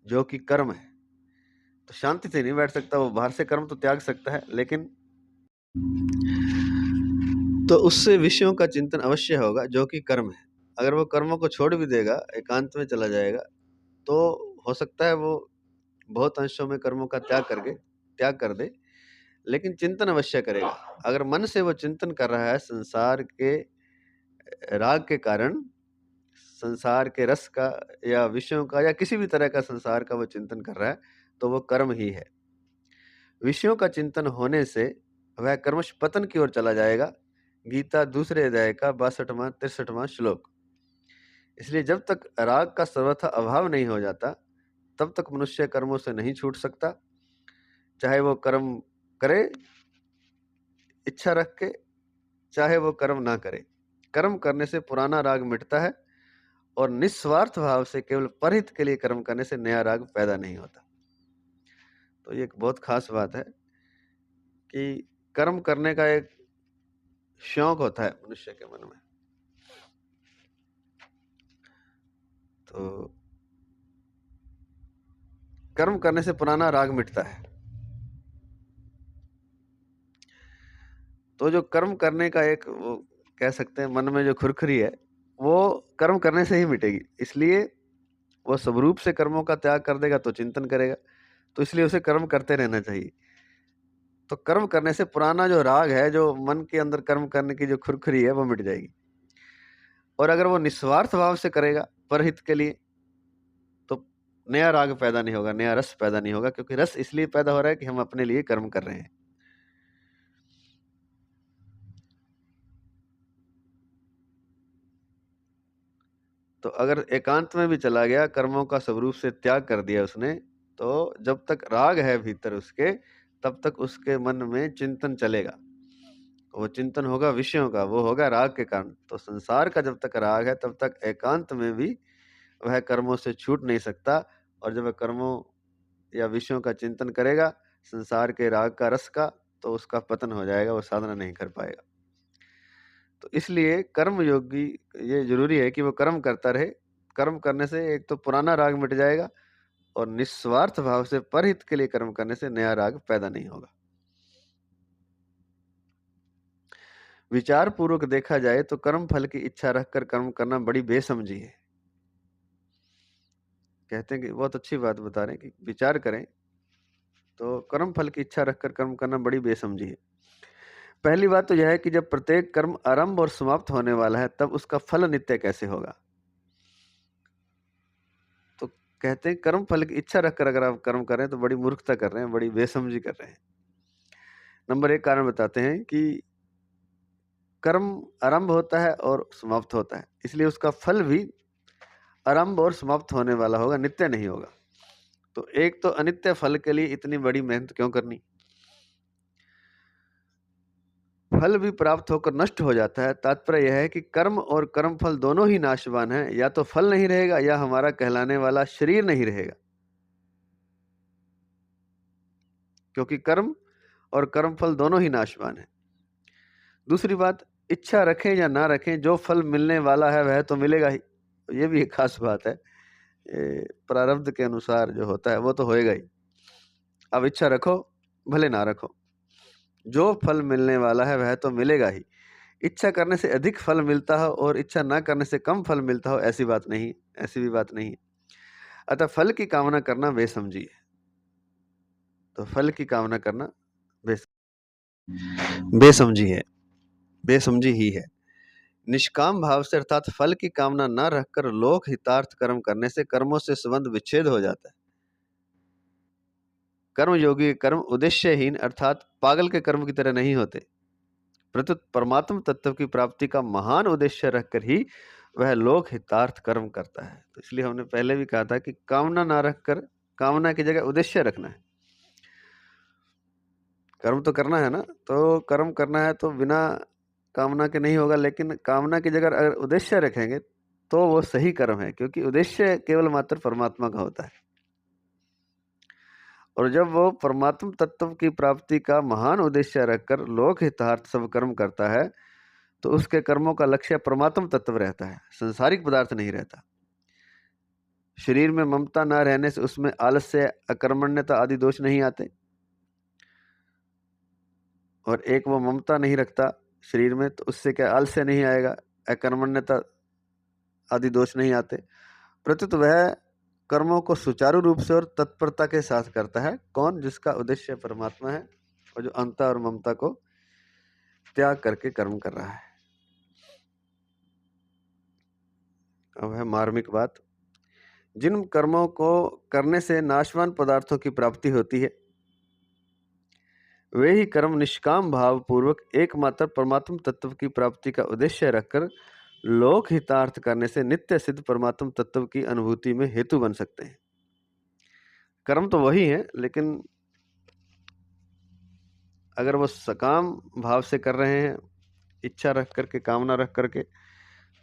जो कि कर्म है। तो शांति से नहीं बैठ सकता। वो बाहर से कर्म तो त्याग सकता है, लेकिन तो उससे विषयों का चिंतन अवश्य होगा, जो कि कर्म है। अगर वो कर्मों को छोड़ भी देगा, एकांत में चला जाएगा, तो हो सकता है वो बहुत अंशों में कर्मों का त्याग कर दे, लेकिन चिंतन अवश्य करेगा। अगर मन से वो चिंतन कर रहा है संसार के राग के कारण, संसार के रस का या विषयों का या किसी भी तरह का संसार का वो चिंतन कर रहा है, तो वो कर्म ही है। विषयों का चिंतन होने से वह कर्मश पतन की ओर चला जाएगा। गीता 2 अध्याय का 62वां 63वां श्लोक। इसलिए जब तक राग का सर्वथा अभाव नहीं हो जाता तब तक मनुष्य कर्मों से नहीं छूट सकता, चाहे वो कर्म करे इच्छा रख के, चाहे वो कर्म ना करे। कर्म करने से पुराना राग मिटता है और निस्वार्थ भाव से केवल परहित के लिए कर्म करने से नया राग पैदा नहीं होता। तो ये एक बहुत खास बात है कि कर्म करने का एक शौक होता है मनुष्य के मन में। तो कर्म करने से पुराना राग मिटता है। तो जो कर्म करने का एक वो कह सकते हैं मन में जो खुरखुरी है, वो कर्म करने से ही मिटेगी। इसलिए वो स्वरूप से कर्मों का त्याग कर देगा तो चिंतन करेगा, तो इसलिए उसे कर्म करते रहना चाहिए। तो कर्म करने से पुराना जो राग है, जो मन के अंदर कर्म करने की जो खुरखुरी है, वो मिट जाएगी। और अगर वो निस्वार्थ भाव से करेगा परहित के लिए, तो नया राग पैदा नहीं होगा, नया रस पैदा नहीं होगा, क्योंकि रस इसलिए पैदा हो रहा है कि हम अपने लिए कर्म कर रहे हैं। तो अगर एकांत में भी चला गया, कर्मों का स्वरूप से त्याग कर दिया उसने, तो जब तक राग है भीतर उसके, तब तक उसके मन में चिंतन चलेगा। वो चिंतन होगा विषयों का, वो होगा राग के कारण। तो संसार का जब तक राग है, तब तक एकांत में भी वह कर्मों से छूट नहीं सकता। और जब वह कर्मों या विषयों का चिंतन करेगा, संसार के राग का, रस का, तो उसका पतन हो जाएगा, वो साधना नहीं कर पाएगा। तो इसलिए कर्म योगी ये जरूरी है कि वो कर्म करता रहे। कर्म करने से एक तो पुराना राग मिट जाएगा, और निस्वार्थ भाव से परहित के लिए कर्म करने से नया राग पैदा नहीं होगा। विचार पूर्वक देखा जाए तो कर्म फल की इच्छा रखकर कर्म करना बड़ी बेसमझी है। कहते हैं कि बहुत अच्छी बात बता रहे हैं कि विचार करें तो कर्म फल की इच्छा रखकर कर्म करना बड़ी बेसमझी है। पहली बात तो यह है कि जब प्रत्येक कर्म आरंभ और समाप्त होने वाला है, तब उसका फल नित्य कैसे होगा। तो कहते हैं कर्म फल की इच्छा रखकर अगर आप कर्म कर रहे हैं तो बड़ी मूर्खता कर रहे हैं, बड़ी बेसमझी कर रहे हैं। नंबर एक कारण बताते हैं कि कर्म आरंभ होता है और समाप्त होता है, इसलिए उसका फल भी आरंभ और समाप्त होने वाला होगा, नित्य नहीं होगा। तो एक तो अनित्य फल के लिए इतनी बड़ी मेहनत क्यों करनी। फल भी प्राप्त होकर नष्ट हो जाता है। तात्पर्य यह है कि कर्म और कर्म फल दोनों ही नाशवान हैं। या तो फल नहीं रहेगा, या हमारा कहलाने वाला शरीर नहीं रहेगा, क्योंकि कर्म और कर्म फल दोनों ही नाशवान हैं। दूसरी बात, इच्छा रखें या ना रखें, जो फल मिलने वाला है वह तो मिलेगा ही। ये भी एक खास बात है। प्रारब्ध के अनुसार जो होता है वो तो होएगा ही। अब इच्छा रखो भले ना रखो, जो फल मिलने वाला है वह तो मिलेगा ही। इच्छा करने से अधिक फल मिलता हो और इच्छा ना करने से कम फल मिलता हो, ऐसी बात नहीं, ऐसी भी बात नहीं है। अतः फल की कामना करना बेसमझी है। तो फल की कामना करना बेसमझी है, बेसमझी ही है। निष्काम भाव से अर्थात फल की कामना न रखकर लोक हितार्थ कर्म करने से कर्मों से संबंध विच्छेद हो जाता है। कर्म योगी के कर्म उद्देश्यहीन अर्थात पागल के कर्म की तरह नहीं होते, प्रत्युत परमात्म तत्व की प्राप्ति का महान उद्देश्य रखकर ही वह लोक हितार्थ कर्म करता है। तो इसलिए हमने पहले भी कहा था कि कामना ना रखकर, कामना की जगह उद्देश्य रखना है। कर्म तो करना है ना, तो कर्म करना है तो बिना कामना के नहीं होगा, लेकिन कामना की जगह अगर उद्देश्य रखेंगे तो वो सही कर्म है, क्योंकि उद्देश्य केवल मात्र परमात्मा का होता है। और जब वो परमात्म तत्व की प्राप्ति का महान उद्देश्य रखकर लोक हितार्थ सब कर्म करता है, तो उसके कर्मों का लक्ष्य परमात्म तत्व रहता है, संसारिक पदार्थ नहीं रहता। शरीर में ममता न रहने से उसमें आलस्य, अकर्मण्यता आदि दोष नहीं आते। और एक वो ममता नहीं रखता शरीर में, तो उससे क्या आलस्य नहीं आएगा, अकर्मण्यता आदि दोष नहीं आते। प्रत्युत वह कर्मों को सुचारू रूप से और तत्परता के साथ करता है। कौन? जिसका उद्देश्य परमात्मा है और जो अंता और ममता को त्याग करके कर्म कर रहा है। अब है मार्मिक बात। जिन कर्मों को करने से नाशवान पदार्थों की प्राप्ति होती है, वे ही कर्म निष्काम भाव पूर्वक एकमात्र परमात्म तत्व की प्राप्ति का उद्देश्य रखकर लोक हितार्थ करने से नित्य सिद्ध परमात्म तत्व की अनुभूति में हेतु बन सकते हैं। कर्म तो वही है, लेकिन अगर वो सकाम भाव से कर रहे हैं, इच्छा रख करके, कामना रख करके,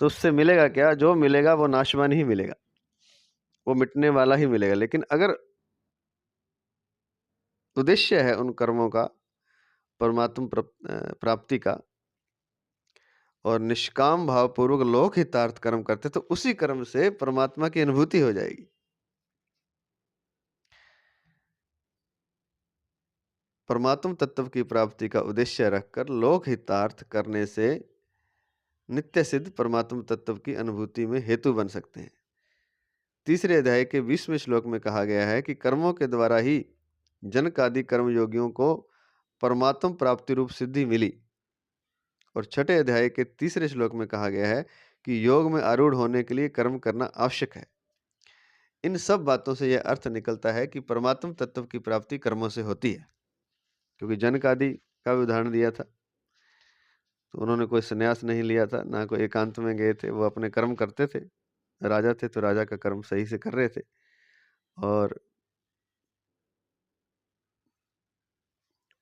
तो उससे मिलेगा क्या? जो मिलेगा वो नाशवान ही मिलेगा, वो मिटने वाला ही मिलेगा। लेकिन अगर उद्देश्य है उन कर्मों का परमात्म प्राप्ति का और निष्काम भावपूर्वक लोक हितार्थ कर्म करते तो उसी कर्म से परमात्मा की अनुभूति हो जाएगी। परमात्म तत्व की प्राप्ति का उद्देश्य रखकर लोक हितार्थ करने से नित्य सिद्ध परमात्म तत्व की अनुभूति में हेतु बन सकते हैं। तीसरे अध्याय के 20वें श्लोक में कहा गया है कि कर्मों के द्वारा ही जनकादि कर्मयोगियों को परमात्म प्राप्ति रूप सिद्धि मिली। और छठे अध्याय के 3रे श्लोक में कहा गया है कि योग में आरूढ़ होने के लिए कर्म करना आवश्यक है। इन सब बातों से यह अर्थ निकलता है कि परमात्म तत्व की प्राप्ति कर्मों से होती है, क्योंकि जनकादि का भी उदाहरण दिया था, तो उन्होंने कोई संन्यास नहीं लिया था, ना कोई एकांत में गए थे, वो अपने कर्म करते थे। राजा थे तो राजा का कर्म सही से कर रहे थे और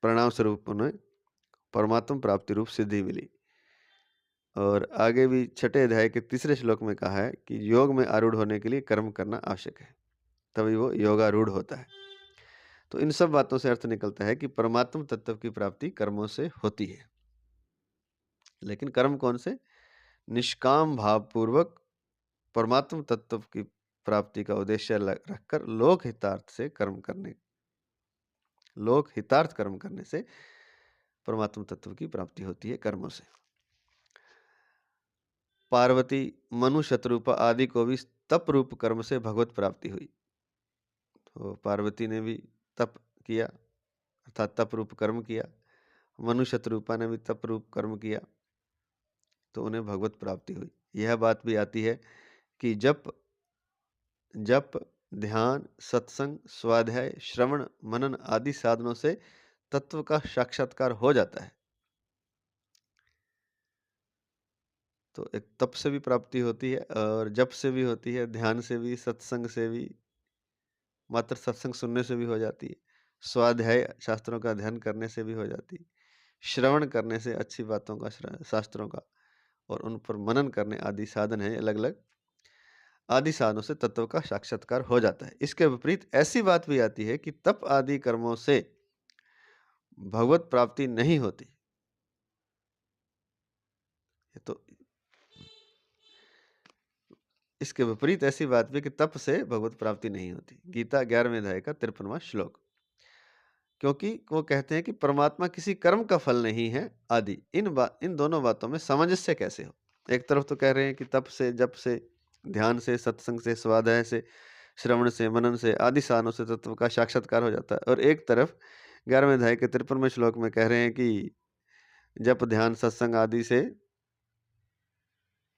परिणाम स्वरूप उन्हें परमात्म प्राप्ति रूप सिद्धि मिली। और आगे भी छठे अध्याय के 3रे श्लोक में कहा है कि योग में आरूढ़ होने के लिए कर्म करना आवश्यक है, तभी वो योगारूढ़ होता है। तो इन सब बातों से अर्थ निकलता है कि परमात्म तत्व की प्राप्ति कर्मों से होती है। लेकिन कर्म कौन से? निष्काम भावपूर्वक परमात्म तत्व की प्राप्ति का उद्देश्य रखकर लोक हितार्थ कर्म करने से परमात्म तत्व की प्राप्ति होती है कर्मों से। पार्वती, मनु, शत्रुपा आदि को भी तप रूप कर्म से भगवत प्राप्ति हुई। तो पार्वती ने भी तप किया अर्थात तप रूप कर्म किया, मनु शत्रुपा ने भी तप रूप कर्म किया, तो उन्हें भगवत प्राप्ति हुई। यह बात भी आती है कि जप, ध्यान, सत्संग, स्वाध्याय, श्रवण, मनन आदि साधनों से तत्व का साक्षात्कार हो जाता है। तो एक तप से भी प्राप्ति होती है और जप से भी होती है, ध्यान से भी, सत्संग से भी, मात्र सत्संग सुनने से भी हो जाती है, स्वाध्याय शास्त्रों का अध्ययन करने से भी हो जाती है, श्रवण करने से अच्छी बातों का शास्त्रों का और उन पर मनन करने आदि साधन है, अलग अलग आदि साधनों से तत्व का साक्षात्कार हो जाता है। इसके विपरीत ऐसी बात भी आती है कि तप आदि कर्मों से भगवत प्राप्ति नहीं होती। तो इसके विपरीत ऐसी बात भी कि तप से भगवत प्राप्ति नहीं होती। गीता 11वें अध्याय का 53वां श्लोक। क्योंकि वो कहते हैं कि परमात्मा किसी कर्म का फल नहीं है आदि। इन दोनों बातों में सामंजस्य कैसे हो? एक तरफ तो कह रहे हैं कि तप से, जप से, ध्यान से, सत्संग से, स्वाध्याय से, श्रवण से, मनन से आदि साधनों से तत्व का साक्षात्कार हो जाता है, और एक तरफ 11वें अध्याय के 53वें श्लोक में कह रहे हैं कि जप, ध्यान, सत्संग आदि से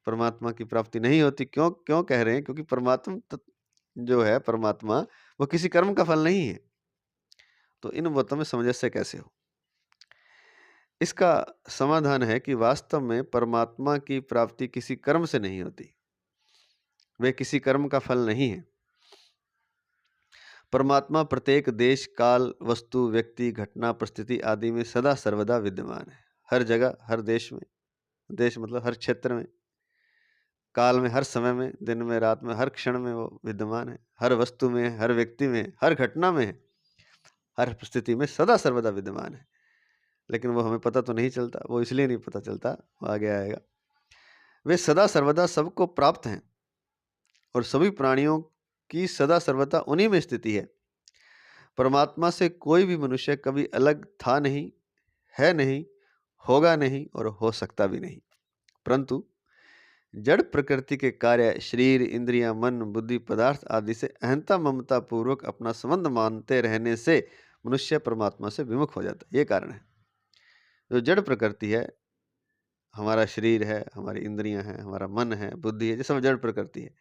परमात्मा की प्राप्ति नहीं होती। क्यों कह रहे हैं? क्योंकि परमात्मा जो है, परमात्मा वो किसी कर्म का फल नहीं है। तो इन बातों में सामंजस्य कैसे हो? इसका समाधान है कि वास्तव में परमात्मा की प्राप्ति किसी कर्म से नहीं होती, वे किसी कर्म का फल नहीं है। परमात्मा प्रत्येक देश, काल, वस्तु, व्यक्ति, घटना, परिस्थिति आदि में सदा सर्वदा विद्यमान है। हर जगह, हर देश में, देश मतलब हर क्षेत्र में, काल में, हर समय में, दिन में, रात में, हर क्षण में वो विद्यमान है। हर वस्तु में, हर व्यक्ति में, हर घटना में, हर परिस्थिति में सदा सर्वदा विद्यमान है। लेकिन वो हमें पता तो नहीं चलता। वो इसलिए नहीं पता चलता, वो आगे आएगा। वे सदा सर्वदा सबको प्राप्त हैं और सभी प्राणियों की सदा सर्वदा उन्हीं में स्थिति है। परमात्मा से कोई भी मनुष्य कभी अलग था नहीं, है नहीं, होगा नहीं और हो सकता भी नहीं। परंतु जड़ प्रकृति के कार्य, शरीर, इंद्रियां, मन, बुद्धि, पदार्थ आदि से अहंता ममता पूर्वक अपना संबंध मानते रहने से मनुष्य परमात्मा से विमुख हो जाता है। ये कारण है। जो जड़ प्रकृति है, हमारा शरीर है, हमारी इंद्रियां हैं, हमारा मन है, बुद्धि है, ये सब जड़ प्रकृति है।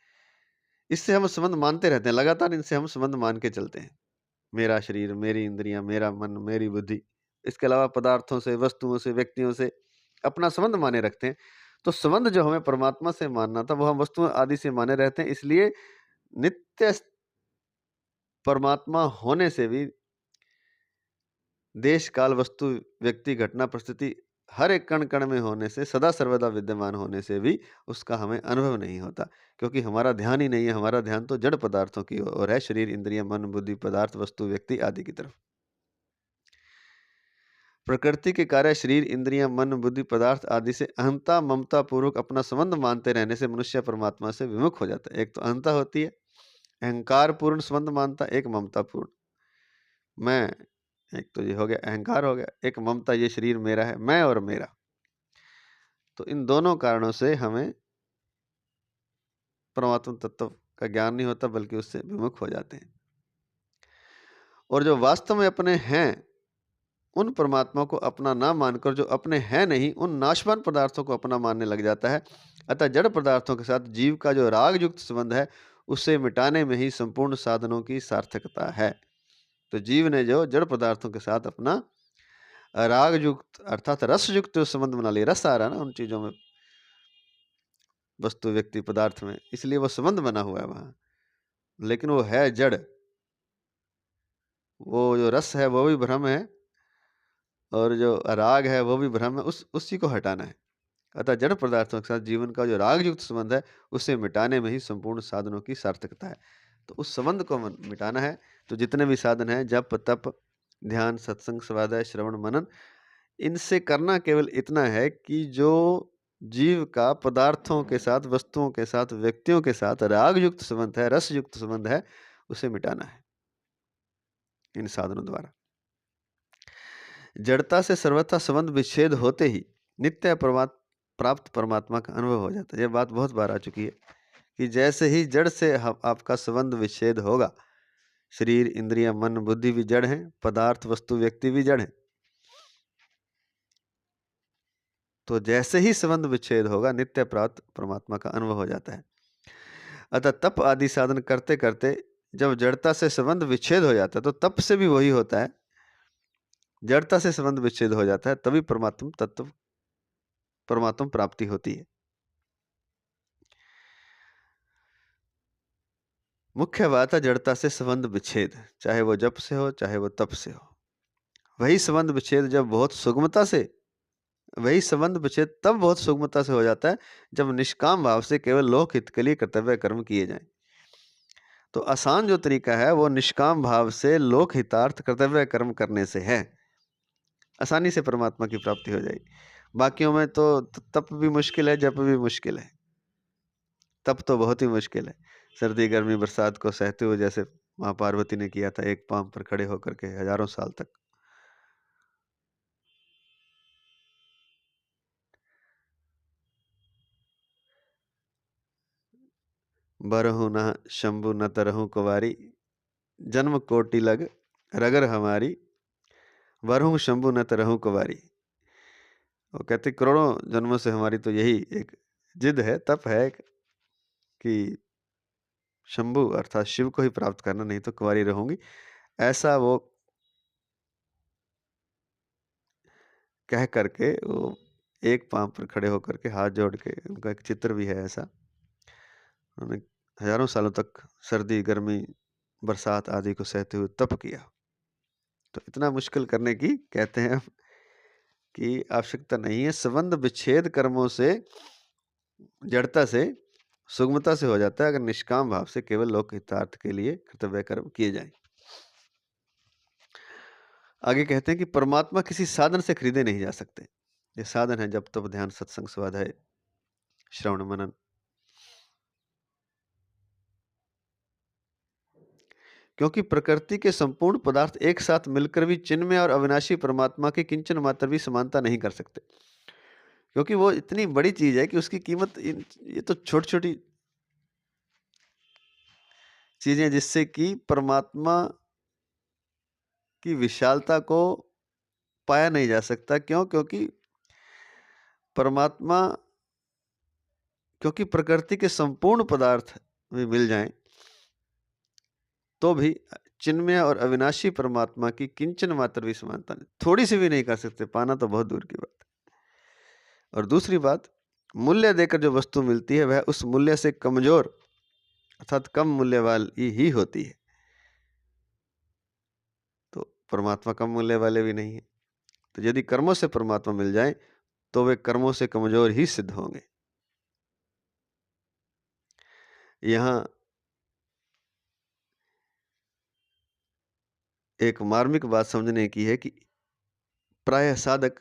इससे हम संबंध मानते रहते हैं, लगातार इनसे हम संबंध मान के चलते हैं। मेरा शरीर, मेरी इंद्रियां, मेरा मन, मेरी बुद्धि। इसके अलावा पदार्थों से, वस्तुओं से, व्यक्तियों से अपना संबंध माने रखते हैं। तो संबंध जो हमें परमात्मा से मानना था, वो हम वस्तुओं आदि से माने रहते हैं। इसलिए नित्य परमात्मा होने से भी देश, काल, वस्तु, व्यक्ति, घटना, परिस्थिति हर एक कण कण में होने से, सदा सर्वदा विद्यमान होने से भी उसका हमें अनुभव नहीं होता, क्योंकि हमारा ध्यान ही नहीं है। हमारा ध्यान तो जड़ पदार्थों की ओर है, शरीर, इंद्रिय, मन, बुद्धि, पदार्थ, वस्तु, व्यक्ति आदि की तरफ। प्रकृति के कार्य शरीर, इंद्रियां, मन, बुद्धि, पदार्थ आदि से अहंता ममता पूर्वक अपना संबंध मानते रहने से मनुष्य परमात्मा से विमुख हो जाता है। एक तो अहंता होती है, अहंकार पूर्ण संबंध मानता, एक ममता पूर्ण मैं, एक तो ये हो गया अहंकार हो गया, एक ममता ये शरीर मेरा है, मैं और मेरा। तो इन दोनों कारणों से हमें परमात्मा तत्व का ज्ञान नहीं होता, बल्कि उससे विमुख हो जाते हैं। और जो वास्तव में अपने हैं उन परमात्मा को अपना ना मानकर जो अपने हैं नहीं उन नाशवान पदार्थों को अपना मानने लग जाता है। अतः जड़ पदार्थों के साथ जीव का जो राग युक्त संबंध है उसे मिटाने में ही संपूर्ण साधनों की सार्थकता है। तो जीव ने जो जड़ पदार्थों के साथ अपना राग युक्त अर्थात रस युक्त संबंध बना लिया, रस आ रहा है ना उन चीजों में, वस्तु व्यक्ति पदार्थ में, इसलिए वो संबंध बना हुआ है वहां, लेकिन वो है जड़। वो जो रस है वो भी भ्रम है और जो राग है वो भी भ्रम है, उसी को हटाना है। अतः जड़ पदार्थों के साथ जीवन का जो राग युक्त संबंध है उसे मिटाने में ही संपूर्ण साधनों की सार्थकता है। तो उस संबंध को मिटाना है। तो जितने भी साधन हैं, जप तप ध्यान सत्संग स्वाध्याय श्रवण मनन, इनसे करना केवल इतना है कि जो जीव का पदार्थों के साथ, वस्तुओं के साथ, व्यक्तियों के साथ राग युक्त संबंध है, रस युक्त संबंध है, उसे मिटाना है इन साधनों द्वारा। जड़ता से सर्वथा संबंध विच्छेद होते ही नित्य प्राप्त परमात्मा का अनुभव हो जाता है। यह बात बहुत बार आ चुकी है कि जैसे ही जड़ से आपका संबंध विच्छेद होगा, शरीर इंद्रियां मन बुद्धि भी जड़ हैं, पदार्थ वस्तु व्यक्ति भी जड़ हैं, तो जैसे ही संबंध विच्छेद होगा नित्य प्राप्त परमात्मा का अनुभव हो जाता है। अतः तप आदि साधन करते करते जब जड़ता से संबंध विच्छेद हो जाता है, तो तप से भी वही होता है, जड़ता से संबंध विच्छेद हो जाता है, तभी परमात्मा प्राप्ति होती है। मुख्य बात है जड़ता से संबंध विच्छेद, चाहे वो जप से हो चाहे वो तप से हो। वही संबंध विच्छेद जब बहुत सुगमता से वही संबंध विच्छेद तब बहुत सुगमता से हो जाता है जब निष्काम भाव से केवल लोक हित के लिए कर्तव्य कर्म किए जाएं। तो आसान जो तरीका है वो निष्काम भाव से लोक हितार्थ कर्तव्य कर्म करने से है, आसानी से परमात्मा की प्राप्ति हो जाएगी। बाकियों में तो तप भी मुश्किल है, जप भी मुश्किल है। तप तो बहुत ही मुश्किल है, सर्दी गर्मी बरसात को सहते हुए, जैसे माँ पार्वती ने किया था एक पांव पर खड़े होकर के हजारों साल तक। बरहु न शंभु न तरहु कुवारी, जन्म कोटि लग रगर हमारी, बरहु शंभु न तरहु कुवारी। वो कहते करोड़ों जन्मों से हमारी तो यही एक जिद है, तप है कि शंभु अर्थात शिव को ही प्राप्त करना, नहीं तो कुंवारी रहूंगी, ऐसा वो कह करके वो एक पांव पर खड़े होकर के हाथ जोड़ के, उनका एक चित्र भी है ऐसा, उन्होंने हजारों सालों तक सर्दी गर्मी बरसात आदि को सहते हुए तप किया। तो इतना मुश्किल करने की कहते हैं कि आवश्यकता नहीं है। संबंध विच्छेद कर्मों से, जड़ता से, सुगमता से हो जाता है अगर निष्काम भाव से केवल लोक हितार्थ के लिए कर्तव्य कर्म किए जाएं। आगे कहते हैं कि परमात्मा किसी साधन से खरीदे नहीं जा सकते। ये साधन है जब तप ध्यान सत्संग स्वाध्याय श्रवण मनन। क्योंकि प्रकृति के संपूर्ण पदार्थ एक साथ मिलकर भी चिन्मय और अविनाशी परमात्मा की किंचन मात्र भी समानता नहीं कर सकते, क्योंकि वो इतनी बड़ी चीज है कि उसकी कीमत, ये तो छोटी छोटी चीजें जिससे कि परमात्मा की विशालता को पाया नहीं जा सकता। क्यों? परमात्मा क्योंकि प्रकृति के संपूर्ण पदार्थ में मिल जाएं तो भी चिन्मय और अविनाशी परमात्मा की किंचन मात्र भी समानता नहीं, थोड़ी सी भी नहीं कर सकते, पाना तो बहुत दूर की बात है। और दूसरी बात, मूल्य देकर जो वस्तु मिलती है वह उस मूल्य से कमजोर अर्थात कम मूल्य वाली ही होती है। तो परमात्मा कम मूल्य वाले भी नहीं है। तो यदि कर्मों से परमात्मा मिल जाए तो वे कर्मों से कमजोर ही सिद्ध होंगे। यहां एक मार्मिक बात समझने की है कि प्रायः साधक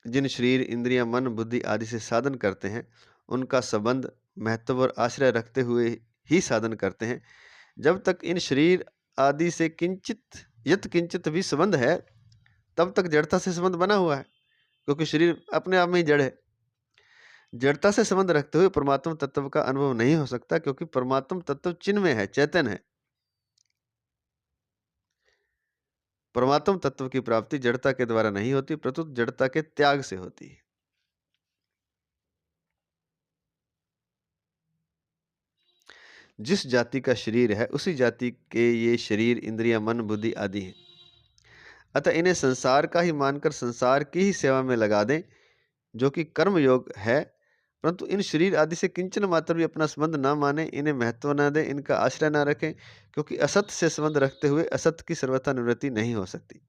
जिन शरीर, इंद्रियां, मन, बुद्धि आदि से साधन करते हैं, उनका संबंध, महत्व और आश्रय रखते हुए ही साधन करते हैं। जब तक इन शरीर आदि से यत किंचित भी संबंध है, तब तक जड़ता से संबंध बना हुआ है, क्योंकि शरीर अपने आप में ही जड़ है। जड़ता से संबंध रखते हुए परमात्मा तत्व का अनुभव नहीं हो सकता, क्योंकि परमात्मा तत्व चिन्मय है, चैतन्य है। परमात्म तत्व की प्राप्ति जड़ता के द्वारा नहीं होती, प्रत्युत जड़ता के त्याग से होती है। जिस जाति का शरीर है, उसी जाति के ये शरीर, इंद्रियां, मन, बुद्धि आदि हैं। अतः इन्हें संसार का ही मानकर संसार की ही सेवा में लगा दें, जो कि कर्म योग है। परंतु इन शरीर आदि से किंचन मात्र भी अपना संबंध न माने, इन्हें महत्व न दें, इनका आश्रय न रखें, क्योंकि असत से संबंध रखते हुए असत की सर्वथा निवृत्ति नहीं हो सकती।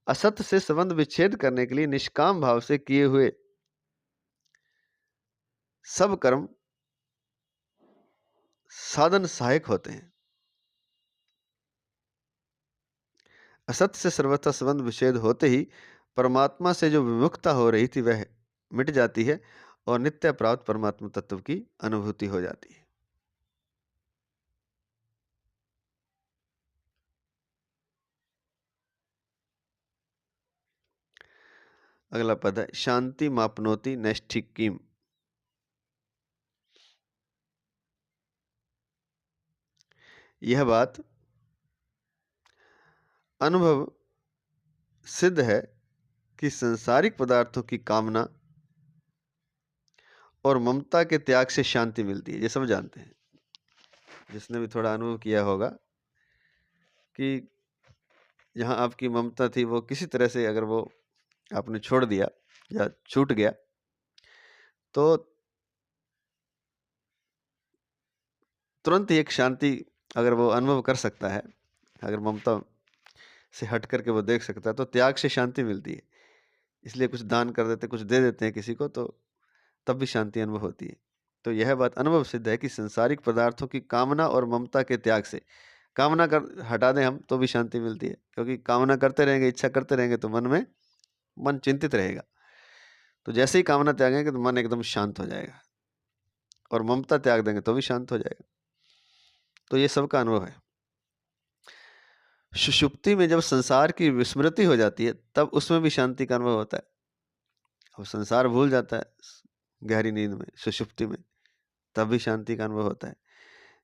असत से संबंध विच्छेद करने के लिए निष्काम भाव से किए हुए सब कर्म साधन सहायक होते हैं। असत से सर्वथा संबंध विच्छेद होते ही परमात्मा से जो विमुखता हो रही थी वह मिट जाती है और नित्य प्राप्त परमात्मा तत्व की अनुभूति हो जाती है। अगला पद है शांति मापनोति नैष्ठिकीम। यह बात अनुभव सिद्ध है कि सांसारिक पदार्थों की कामना और ममता के त्याग से शांति मिलती है। ये सब जानते हैं, जिसने भी थोड़ा अनुभव किया होगा कि जहाँ आपकी ममता थी वो किसी तरह से अगर वो आपने छोड़ दिया या छूट गया तो तुरंत ही एक शांति अगर वो अनुभव कर सकता है, अगर ममता से हट करके वो देख सकता है, तो त्याग से शांति मिलती है। इसलिए कुछ दान कर देते, कुछ दे देते हैं किसी को, तो तब भी शांति अनुभव होती है। तो यह बात अनुभव सिद्ध है कि सांसारिक पदार्थों की कामना और ममता के त्याग से, कामना कर हटा दें हम तो भी शांति मिलती है, क्योंकि कामना करते रहेंगे, इच्छा करते रहेंगे तो मन चिंतित रहेगा। तो जैसे ही कामना त्यागेंगे तो मन एकदम शांत हो जाएगा, और ममता त्याग देंगे तो भी शांत हो जाएगा। तो ये सबका अनुभव है। सुषुप्ति में जब संसार की विस्मृति हो जाती है, तब उसमें भी शांति का अनुभव होता है। अब संसार भूल जाता है गहरी नींद में, सुषुप्ति में, तब भी शांति का अनुभव होता है।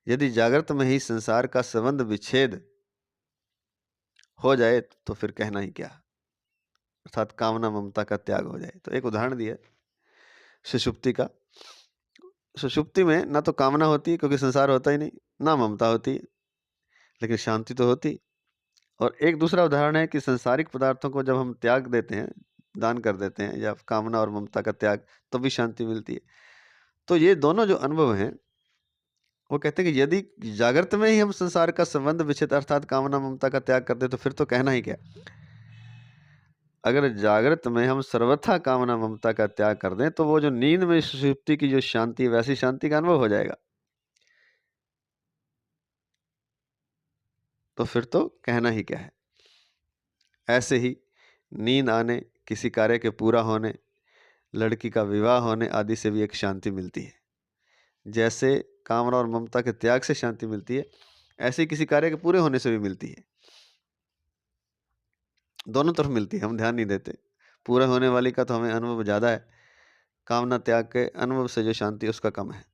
यदि जागृत में ही संसार का संबंध विच्छेद हो जाए तो फिर कहना ही क्या, अर्थात कामना ममता का त्याग हो जाए। तो एक उदाहरण दिया सुषुप्ति का। सुषुप्ति में ना तो कामना होती है, क्योंकि संसार होता ही नहीं, ना ममता होती है, लेकिन शांति तो होती। और एक दूसरा उदाहरण है कि सांसारिक पदार्थों को जब हम त्याग देते हैं, दान कर देते हैं, या कामना और ममता का त्याग, तो भी शांति मिलती है। तो ये दोनों जो अनुभव हैं, वो कहते हैं कि यदि जागृत में ही हम संसार का संबंध विच्छेद अर्थात कामना ममता का त्याग कर दे तो फिर तो कहना ही क्या। अगर जागृत में हम सर्वथा कामना ममता का त्याग कर दें तो वो जो नींद में सुषुप्ति की जो शांति है, वैसी शांति का अनुभव हो जाएगा। तो फिर तो कहना ही क्या है। ऐसे ही नींद आने, किसी कार्य के पूरा होने, लड़की का विवाह होने आदि से भी एक शांति मिलती है। जैसे कामना और ममता के त्याग से शांति मिलती है, ऐसे ही किसी कार्य के पूरे होने से भी मिलती है। दोनों तरफ मिलती है, हम ध्यान नहीं देते। पूरा होने वाली का तो हमें अनुभव ज़्यादा है, कामना त्याग के अनुभव से जो शांति उसका कम है,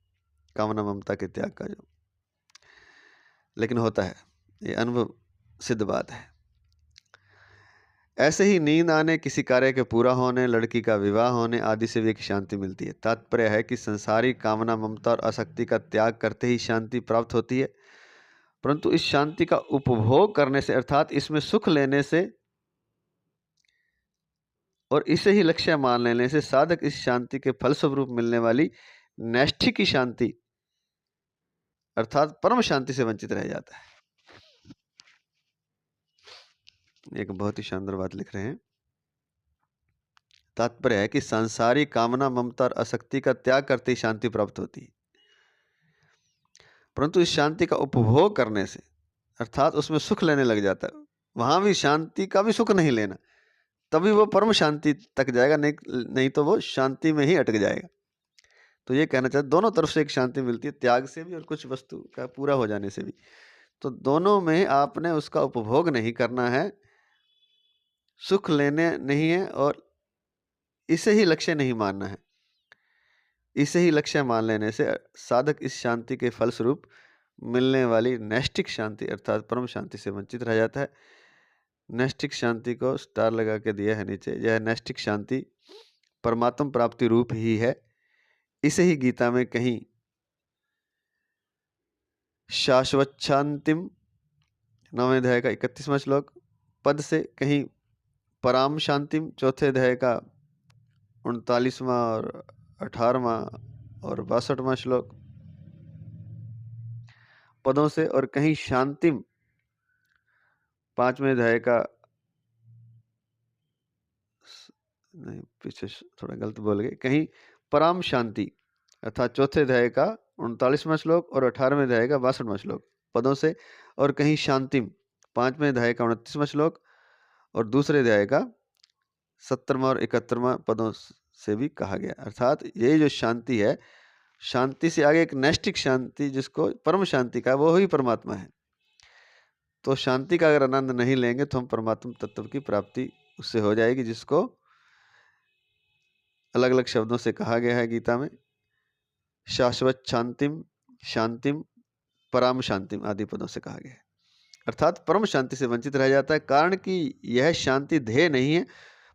कामना ममता के त्याग का जो, लेकिन होता है, ये अनुभव सिद्ध बात है। ऐसे ही नींद आने, किसी कार्य के पूरा होने, लड़की का विवाह होने आदि से भी एक शांति मिलती है। तात्पर्य है कि संसारिक कामना ममता और आसक्ति का त्याग करते ही शांति प्राप्त होती है, परंतु इस शांति का उपभोग करने से अर्थात इसमें सुख लेने से और इसे ही लक्ष्य मान लेने से साधक इस शांति के फलस्वरूप मिलने वाली नैष्ठिक की शांति अर्थात परम शांति से वंचित रह जाता है। एक बहुत ही शानदार बात लिख रहे हैं। तात्पर्य है कि सांसारिक कामना ममता और आसक्ति का त्याग करते ही शांति प्राप्त होती है, परंतु इस शांति का उपभोग करने से अर्थात उसमें सुख लेने लग जाता है। वहां भी शांति का भी सुख नहीं लेना, तभी वो परम शांति तक जाएगा, नहीं तो वो शांति में ही अटक जाएगा। तो ये कहना चाहते दोनों तरफ से एक शांति मिलती है, त्याग से भी और कुछ वस्तु का पूरा हो जाने से भी। तो दोनों में आपने उसका उपभोग नहीं करना है, सुख लेने नहीं है, और इसे ही लक्ष्य नहीं मानना है। इसे ही लक्ष्य मान लेने से साधक इस शांति के फलस्वरूप मिलने वाली नैष्ठिक शांति अर्थात परम शांति से वंचित रह जाता है। नैष्ठिक शांति को स्टार लगा के दिया है नीचे। यह नैष्ठिक शांति परमात्म प्राप्ति रूप ही है। इसे ही गीता में कहीं शाश्वत शांतिम 9वें अध्याय का 31वां श्लोक पद से, कहीं पराम शांतिम 4थे अध्याय का 39वां और 18वां और 62वां श्लोक पदों से, और कहीं शांतिम 5वें अध्याय का, नहीं पीछे थोड़ा गलत बोल गए, कहीं पराम शांति अर्थात 4थे अध्याय का 39वां श्लोक और 18वें अध्याय का 62वां श्लोक पदों से, और कहीं शांतिम 5वें अध्याय का 29वां श्लोक और दूसरे अध्याय का 70वां और 71वां पदों से भी कहा गया। अर्थात ये जो शांति है, शांति से आगे एक नैष्ठिक शांति जिसको परम शांति का, वो ही परमात्मा है। तो शांति का अगर आनंद नहीं लेंगे तो हम परमात्मा तत्व की प्राप्ति उससे हो जाएगी, जिसको अलग अलग शब्दों से कहा गया है गीता में। शाश्वत शांतिम, शांतिम, पराम शांतिम आदि पदों से कहा गया है। अर्थात परम शांति से वंचित रह जाता है, कारण कि यह शांति ध्येय नहीं है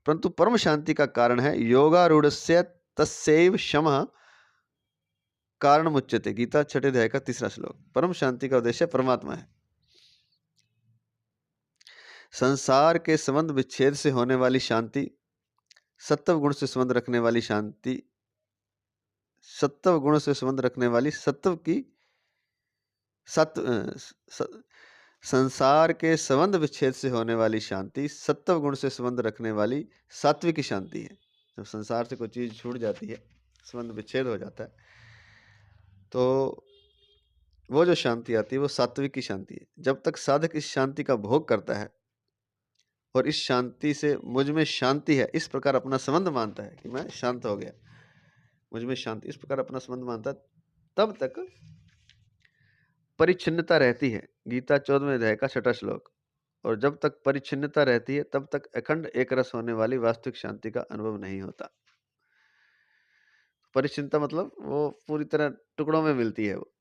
परंतु परम शांति का कारण है। योगारूढ़स्य तस्यैव शमः कारण मुच्यते, गीता 6थे अध्याय का 3रा श्लोक। परम शांति का उद्देश्य परमात्मा है। संसार के संबंध विच्छेद से होने वाली शांति, सत्व गुण से संबंध रखने वाली शांति, सत्व गुण से संबंध रखने वाली सत्व की संसार के संबंध विच्छेद से होने वाली शांति सत्व गुण से संबंध रखने वाली सात्विक शांति है। जब संसार से कोई चीज छूट जाती है, संबंध विच्छेद हो जाता है, तो वो जो शांति आती है वो सात्विक की शांति है। जब तक साधक इस शांति का भोग करता है और इस शांति से मुझ में शांति है इस प्रकार अपना संबंध मानता है कि मैं शांत हो गया, मुझ में शांति, इस प्रकार अपना संबंध मानता है, तब तक परिच्छिन्नता रहती है। गीता 14वें अध्याय का 6वां श्लोक। और जब तक परिच्छिन्नता रहती है तब तक अखंड एक रस होने वाली वास्तविक शांति का अनुभव नहीं होता। परिच्छिन्नता मतलब वो पूरी तरह टुकड़ों में मिलती है। वो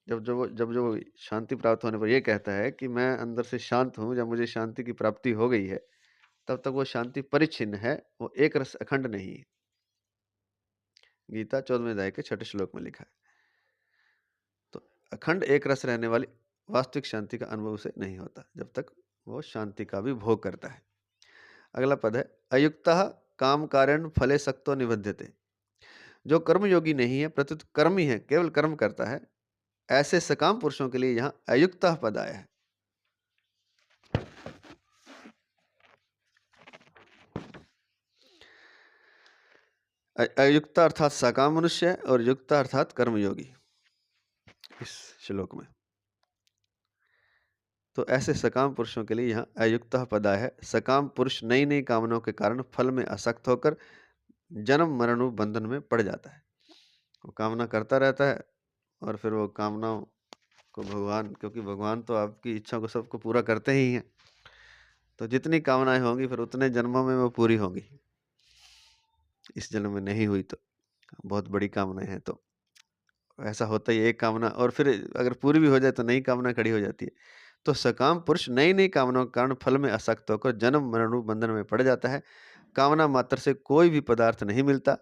जब जो शांति प्राप्त होने पर यह कहता है कि मैं अंदर से शांत हूं, जब मुझे शांति की प्राप्ति हो गई है, तब तक वो शांति परिच्छिन्न है, वो एक रस अखंड नहीं है। गीता 14वें अध्याय के 6ठे श्लोक में लिखा है। तो अखंड एक रस रहने वाली वास्तविक शांति का अनुभव उसे नहीं होता जब तक वो शांति का भी भोग करता है। अगला पद है अयुक्तः काम कारण फले सक्तो निबध्यते। जो कर्मयोगी नहीं है प्रत्युत कर्मी है, केवल कर्म करता है, ऐसे सकाम पुरुषों के लिए यहां अयुक्तः पद आया है। अयुक्त अर्थात सकाम मनुष्य और युक्त अर्थात कर्मयोगी इस श्लोक में। तो ऐसे सकाम पुरुषों के लिए यहाँ अयुक्त पद आया है। सकाम पुरुष नई नई कामनाओं के कारण फल में आसक्त होकर जन्म मरण बंधन में पड़ जाता है। वो कामना करता रहता है और फिर वो कामनाओं को भगवान, क्योंकि भगवान तो आपकी इच्छा को सबको पूरा करते ही हैं, तो जितनी कामनाएं होंगी फिर उतने जन्मों में वो पूरी होंगी। इस जन्म में नहीं हुई तो बहुत बड़ी कामनाएं हैं, तो ऐसा होता ही एक कामना और फिर अगर पूरी भी हो जाए तो नई कामना खड़ी हो जाती है। तो सकाम पुरुष नई नई कामनाओं के कारण फल में आसक्त होकर जन्म मरण बंधन में पड़ जाता है। कामना मात्र से कोई भी पदार्थ नहीं मिलता,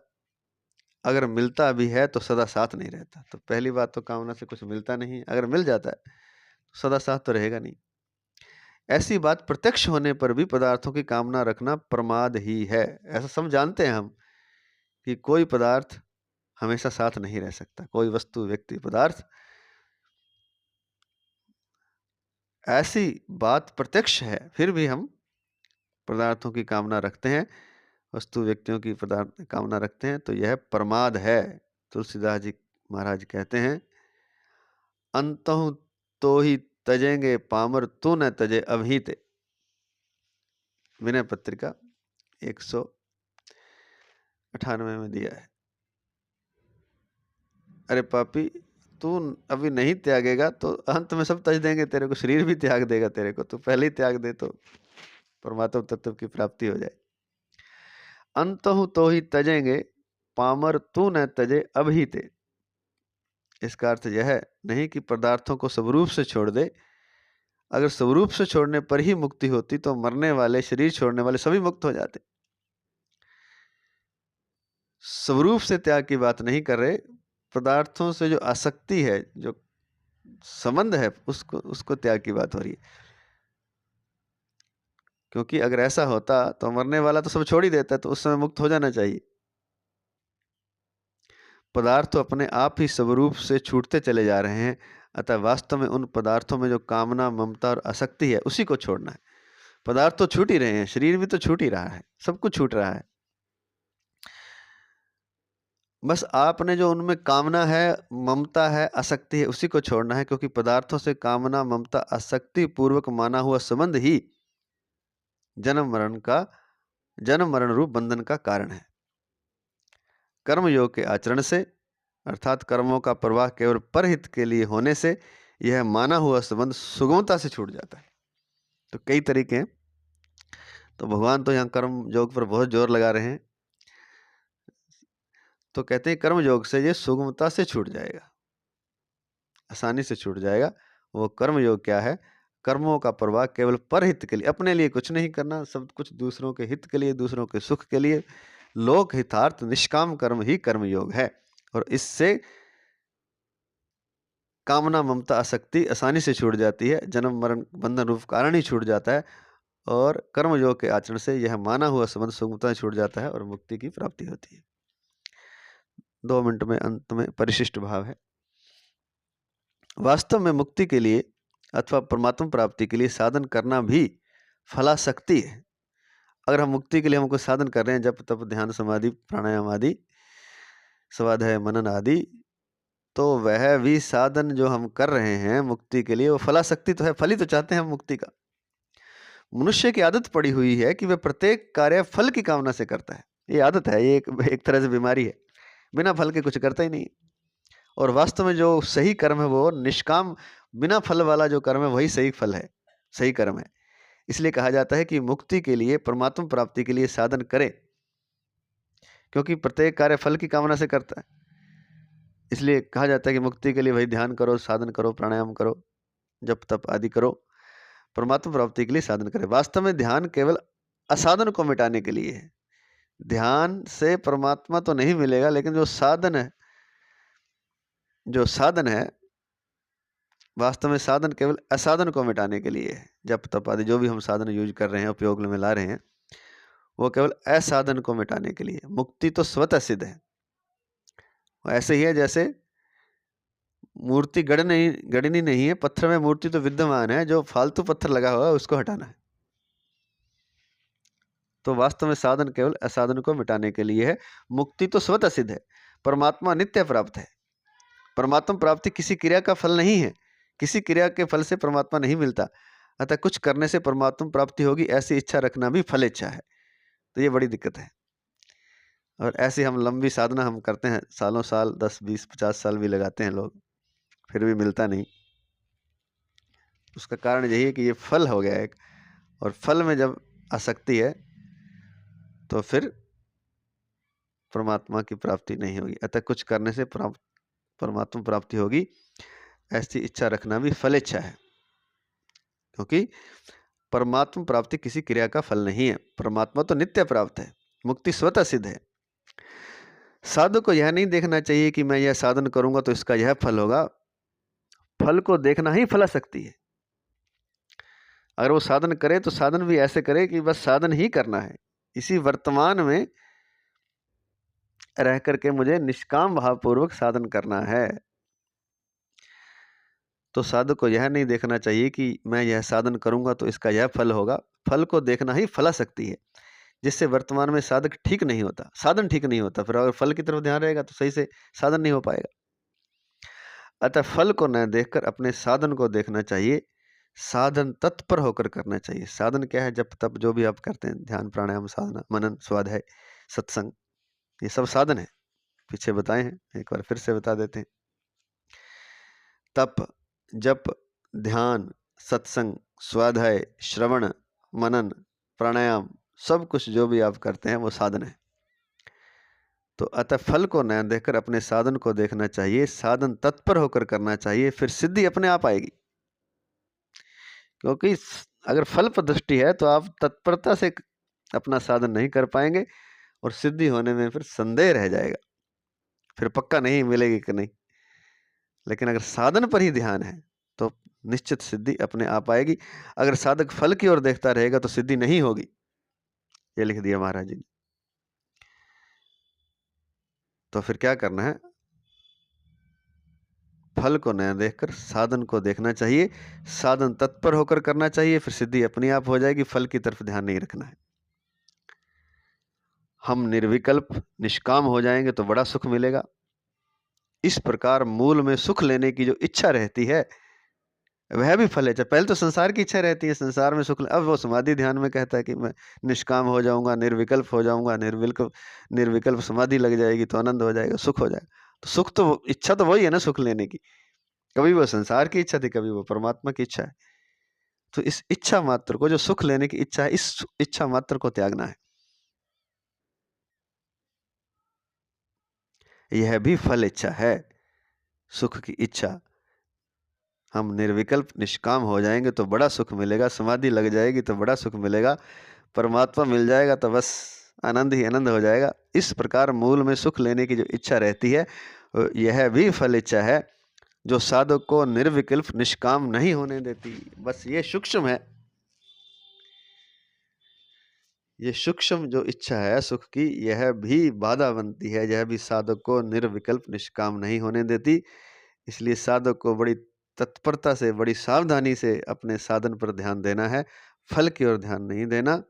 अगर मिलता भी है तो सदा साथ नहीं रहता। तो पहली बात तो कामना से कुछ मिलता नहीं, अगर मिल जाता है तो सदा साथ तो रहेगा नहीं। ऐसी बात प्रत्यक्ष होने पर भी पदार्थों की कामना रखना प्रमाद ही है। ऐसा सब जानते हैं हम कि कोई पदार्थ हमेशा साथ नहीं रह सकता, कोई वस्तु व्यक्ति पदार्थ, ऐसी बात प्रत्यक्ष है, फिर भी हम पदार्थों की कामना रखते हैं, वस्तु व्यक्तियों की पदार्थ कामना रखते हैं, तो यह प्रमाद है। तुलसीदास जी महाराज कहते हैं अंतहु तो ही तजेंगे पामर तू न तजे अभीते। विनय पत्रिका 198 में दिया है। अरे पापी, तू अभी नहीं त्यागेगा तो अंत में सब तज देंगे तेरे को, शरीर भी त्याग देगा तेरे को। तू पहले ही त्याग दे तो परमात्मा तत्व की प्राप्ति हो जाए। अंतहु तो ही तजेंगे, पामर तू न तजे अभी ते। इसका अर्थ यह है नहीं कि पदार्थों को स्वरूप से छोड़ दे। अगर स्वरूप से छोड़ने पर ही मुक्ति होती तो मरने वाले, शरीर छोड़ने वाले सभी मुक्त हो जाते। स्वरूप से त्याग की बात नहीं कर रहे, पदार्थों से जो आसक्ति है, जो संबंध है, उसको त्याग की बात हो रही है। क्योंकि अगर ऐसा होता तो मरने वाला तो सब छोड़ ही देता, तो उस समय मुक्त हो जाना चाहिए। पदार्थ तो अपने आप ही स्वरूप से छूटते चले जा रहे हैं, अतः वास्तव में उन पदार्थों में जो कामना, ममता और आसक्ति है उसी को छोड़ना है। पदार्थ तो छूट ही रहे हैं, शरीर भी तो छूट ही रहा है, सब कुछ छूट रहा है। बस आपने जो उनमें कामना है, ममता है, आसक्ति है, उसी को छोड़ना है। क्योंकि पदार्थों से कामना, ममता, आसक्ति पूर्वक माना हुआ संबंध ही जन्म मरण रूप बंधन का कारण है। कर्म योग के आचरण से, अर्थात कर्मों का प्रवाह केवल परहित के लिए होने से, यह माना हुआ संबंध सुगमता से छूट जाता है। तो कई तरीके हैं। तो भगवान तो यहाँ कर्म योग पर बहुत जोर लगा रहे हैं। तो कहते हैं कर्म योग से ये सुगमता से छूट जाएगा, आसानी से छूट जाएगा। वो कर्म योग क्या है? कर्मों का प्रवाह केवल परहित के लिए, अपने लिए कुछ नहीं करना, सब कुछ दूसरों के हित के लिए, दूसरों के सुख के लिए, लोक हितार्थ निष्काम कर्म ही कर्म योग है। और इससे कामना, ममता, आसक्ति आसानी से छूट जाती है, जन्म मरण बंधन रूप कारण ही छूट जाता है। और कर्म योग के आचरण से यह माना हुआ संबंध सुगमता से छूट जाता है और मुक्ति की प्राप्ति होती है। 2 मिनट में अंत में परिशिष्ट भाव है। वास्तव में मुक्ति के लिए अथवा परमात्मा प्राप्ति के लिए साधन करना भी फलासक्ति है। अगर हम मुक्ति के लिए हम कोई साधन कर रहे हैं, जप तप ध्यान समाधि प्राणायाम आदि, स्वाध्याय मनन आदि, तो वह भी साधन जो हम कर रहे हैं मुक्ति के लिए, वो फलासक्ति तो है, फल ही तो चाहते हैं हम मुक्ति का। मनुष्य की आदत पड़ी हुई है कि वह प्रत्येक कार्य फल की कामना से करता है। ये आदत है, ये एक तरह से बीमारी है, बिना फल के कुछ करता ही नहीं। और वास्तव में जो सही कर्म है वो निष्काम, बिना फल वाला जो कर्म है वही सही फल है, सही कर्म है। इसलिए कहा जाता है कि मुक्ति के लिए, परमात्मा प्राप्ति के लिए साधन करें, क्योंकि प्रत्येक कार्य फल की कामना से करता है। इसलिए कहा जाता है कि मुक्ति के लिए भाई ध्यान करो, साधन करो, प्राणायाम करो, जप तप आदि करो, परमात्मा प्राप्ति के लिए साधन करें। वास्तव में ध्यान केवल असाधन को मिटाने के लिए है। ध्यान से परमात्मा तो नहीं मिलेगा, लेकिन जो साधन है वास्तव में साधन केवल असाधन को मिटाने के लिए है। जप तप आदि जो भी हम साधन यूज कर रहे हैं, उपयोग में ला रहे हैं, वो केवल असाधन को मिटाने के लिए। मुक्ति तो स्वतः सिद्ध है। ऐसे ही है जैसे मूर्ति गढ़नी नहीं है, पत्थर में मूर्ति तो विद्यमान है, जो फालतू पत्थर लगा हुआ है उसको हटाना है। तो वास्तव में साधन केवल असाधन को मिटाने के लिए है। मुक्ति तो स्वतः सिद्ध है, परमात्मा नित्य प्राप्त है। परमात्मा प्राप्ति किसी क्रिया का फल नहीं है, किसी क्रिया के फल से परमात्मा नहीं मिलता। अतः कुछ करने से परमात्मा प्राप्ति होगी ऐसी इच्छा रखना भी फल इच्छा है। तो ये बड़ी दिक्कत है। और ऐसे हम लंबी साधना हम करते हैं, सालों साल, 10 20 50 साल भी लगाते हैं लोग, फिर भी मिलता नहीं। उसका कारण यही है कि ये फल हो गया एक, और फल में जब आसक्ति है तो फिर परमात्मा की प्राप्ति नहीं होगी। अतः कुछ करने से परमात्मा प्राप्ति होगी ऐसी इच्छा रखना भी फल इच्छा है, क्योंकि परमात्मा प्राप्ति किसी क्रिया का फल नहीं है। परमात्मा तो नित्य प्राप्त है, मुक्ति स्वतः सिद्ध है। साधु को यह नहीं देखना चाहिए कि मैं यह साधन करूंगा तो इसका यह फल होगा। फल को देखना ही फलासक्ति है। अगर वो साधन करे तो साधन भी ऐसे करे कि बस साधन ही करना है, इसी वर्तमान में रह करके मुझे निष्काम भावपूर्वक साधन करना है। तो साधु को यह नहीं देखना चाहिए कि मैं यह साधन करूंगा तो इसका यह फल होगा। फल को देखना ही फलासक्ति है, जिससे वर्तमान में साधक ठीक नहीं होता, साधन ठीक नहीं होता। फिर अगर फल की तरफ ध्यान रहेगा तो सही से साधन नहीं हो पाएगा। अतः फल को न देखकर अपने साधन को देखना चाहिए। साधन तत्पर होकर करना चाहिए। साधन क्या है? जप तप जो भी आप करते हैं, ध्यान प्राणायाम साधना मनन स्वाध्याय सत्संग, ये सब साधन है, पीछे बताए हैं, एक बार फिर से बता देते हैं। तप, जप, ध्यान, सत्संग, स्वाध्याय, श्रवण, मनन, प्राणायाम, सब कुछ जो भी आप करते हैं वो साधन है। तो अतः फल को न देखकर अपने साधन को देखना चाहिए, साधन तत्पर होकर करना चाहिए, फिर सिद्धि अपने आप आएगी। क्योंकि अगर फल पर दृष्टि है तो आप तत्परता से अपना साधन नहीं कर पाएंगे और सिद्धि होने में फिर संदेह रह जाएगा, फिर पक्का नहीं मिलेगी कि नहीं। लेकिन अगर साधन पर ही ध्यान है तो निश्चित सिद्धि अपने आप आएगी। अगर साधक फल की ओर देखता रहेगा तो सिद्धि नहीं होगी, ये लिख दिया महाराज जी ने। तो फिर क्या करना है? फल को न देखकर साधन को देखना चाहिए, साधन तत्पर होकर करना चाहिए, फिर सिद्धि अपनी आप हो जाएगी। फल की तरफ ध्यान नहीं रखना है। हम निर्विकल्प निष्काम हो जाएंगे तो बड़ा सुख मिलेगा। इस प्रकार मूल में सुख लेने की जो इच्छा रहती है वह भी फल है। पहले तो संसार की इच्छा रहती है, संसार में सुख, अब वो समाधि ध्यान में कहता है कि मैं निष्काम हो जाऊंगा, निर्विकल्प हो जाऊंगा, निर्विकल्प समाधि लग जाएगी तो आनंद हो जाएगा, सुख हो जाएगा। तो सुख तो इच्छा तो वही है ना, सुख लेने की। कभी वो संसार की इच्छा थी, कभी वो परमात्मा की इच्छा है। तो इस इच्छा मात्र को, जो सुख लेने की इच्छा है, इस इच्छा मात्र को त्यागना है। यह भी फल इच्छा है, सुख की इच्छा। हम निर्विकल्प निष्काम हो जाएंगे तो बड़ा सुख मिलेगा, समाधि लग जाएगी तो बड़ा सुख मिलेगा, परमात्मा मिल जाएगा तो बस आनंद ही आनंद हो जाएगा। इस प्रकार मूल में सुख लेने की जो इच्छा रहती है यह भी फल इच्छा है, जो साधक को निर्विकल्प निष्काम नहीं होने देती। बस ये सूक्ष्म है, ये सूक्ष्म जो इच्छा है सुख की, यह भी बाधा बनती है, यह भी साधक को निर्विकल्प निष्काम नहीं होने देती। इसलिए साधक को बड़ी तत्परता से, बड़ी सावधानी से अपने साधन पर ध्यान देना है, फल की ओर ध्यान नहीं देना।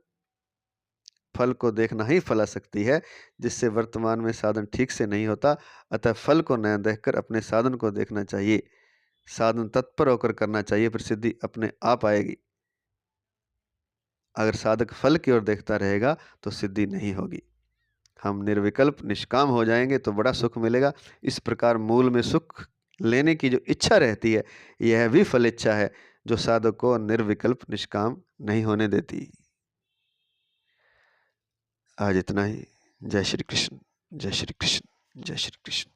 फल को देखना ही फलासक्ति है, जिससे वर्तमान में साधन ठीक से नहीं होता। अतः फल को न देखकर अपने साधन को देखना चाहिए, साधन तत्पर होकर करना चाहिए, फिर सिद्धि अपने आप आएगी। अगर साधक फल की ओर देखता रहेगा तो सिद्धि नहीं होगी। हम निर्विकल्प निष्काम हो जाएंगे तो बड़ा सुख मिलेगा। इस प्रकार मूल में सुख लेने की जो इच्छा रहती है यह भी फल इच्छा है, जो साधक को निर्विकल्प निष्काम नहीं होने देती। आज इतना ही। जय श्री कृष्ण, जय श्री कृष्ण, जय श्री कृष्ण।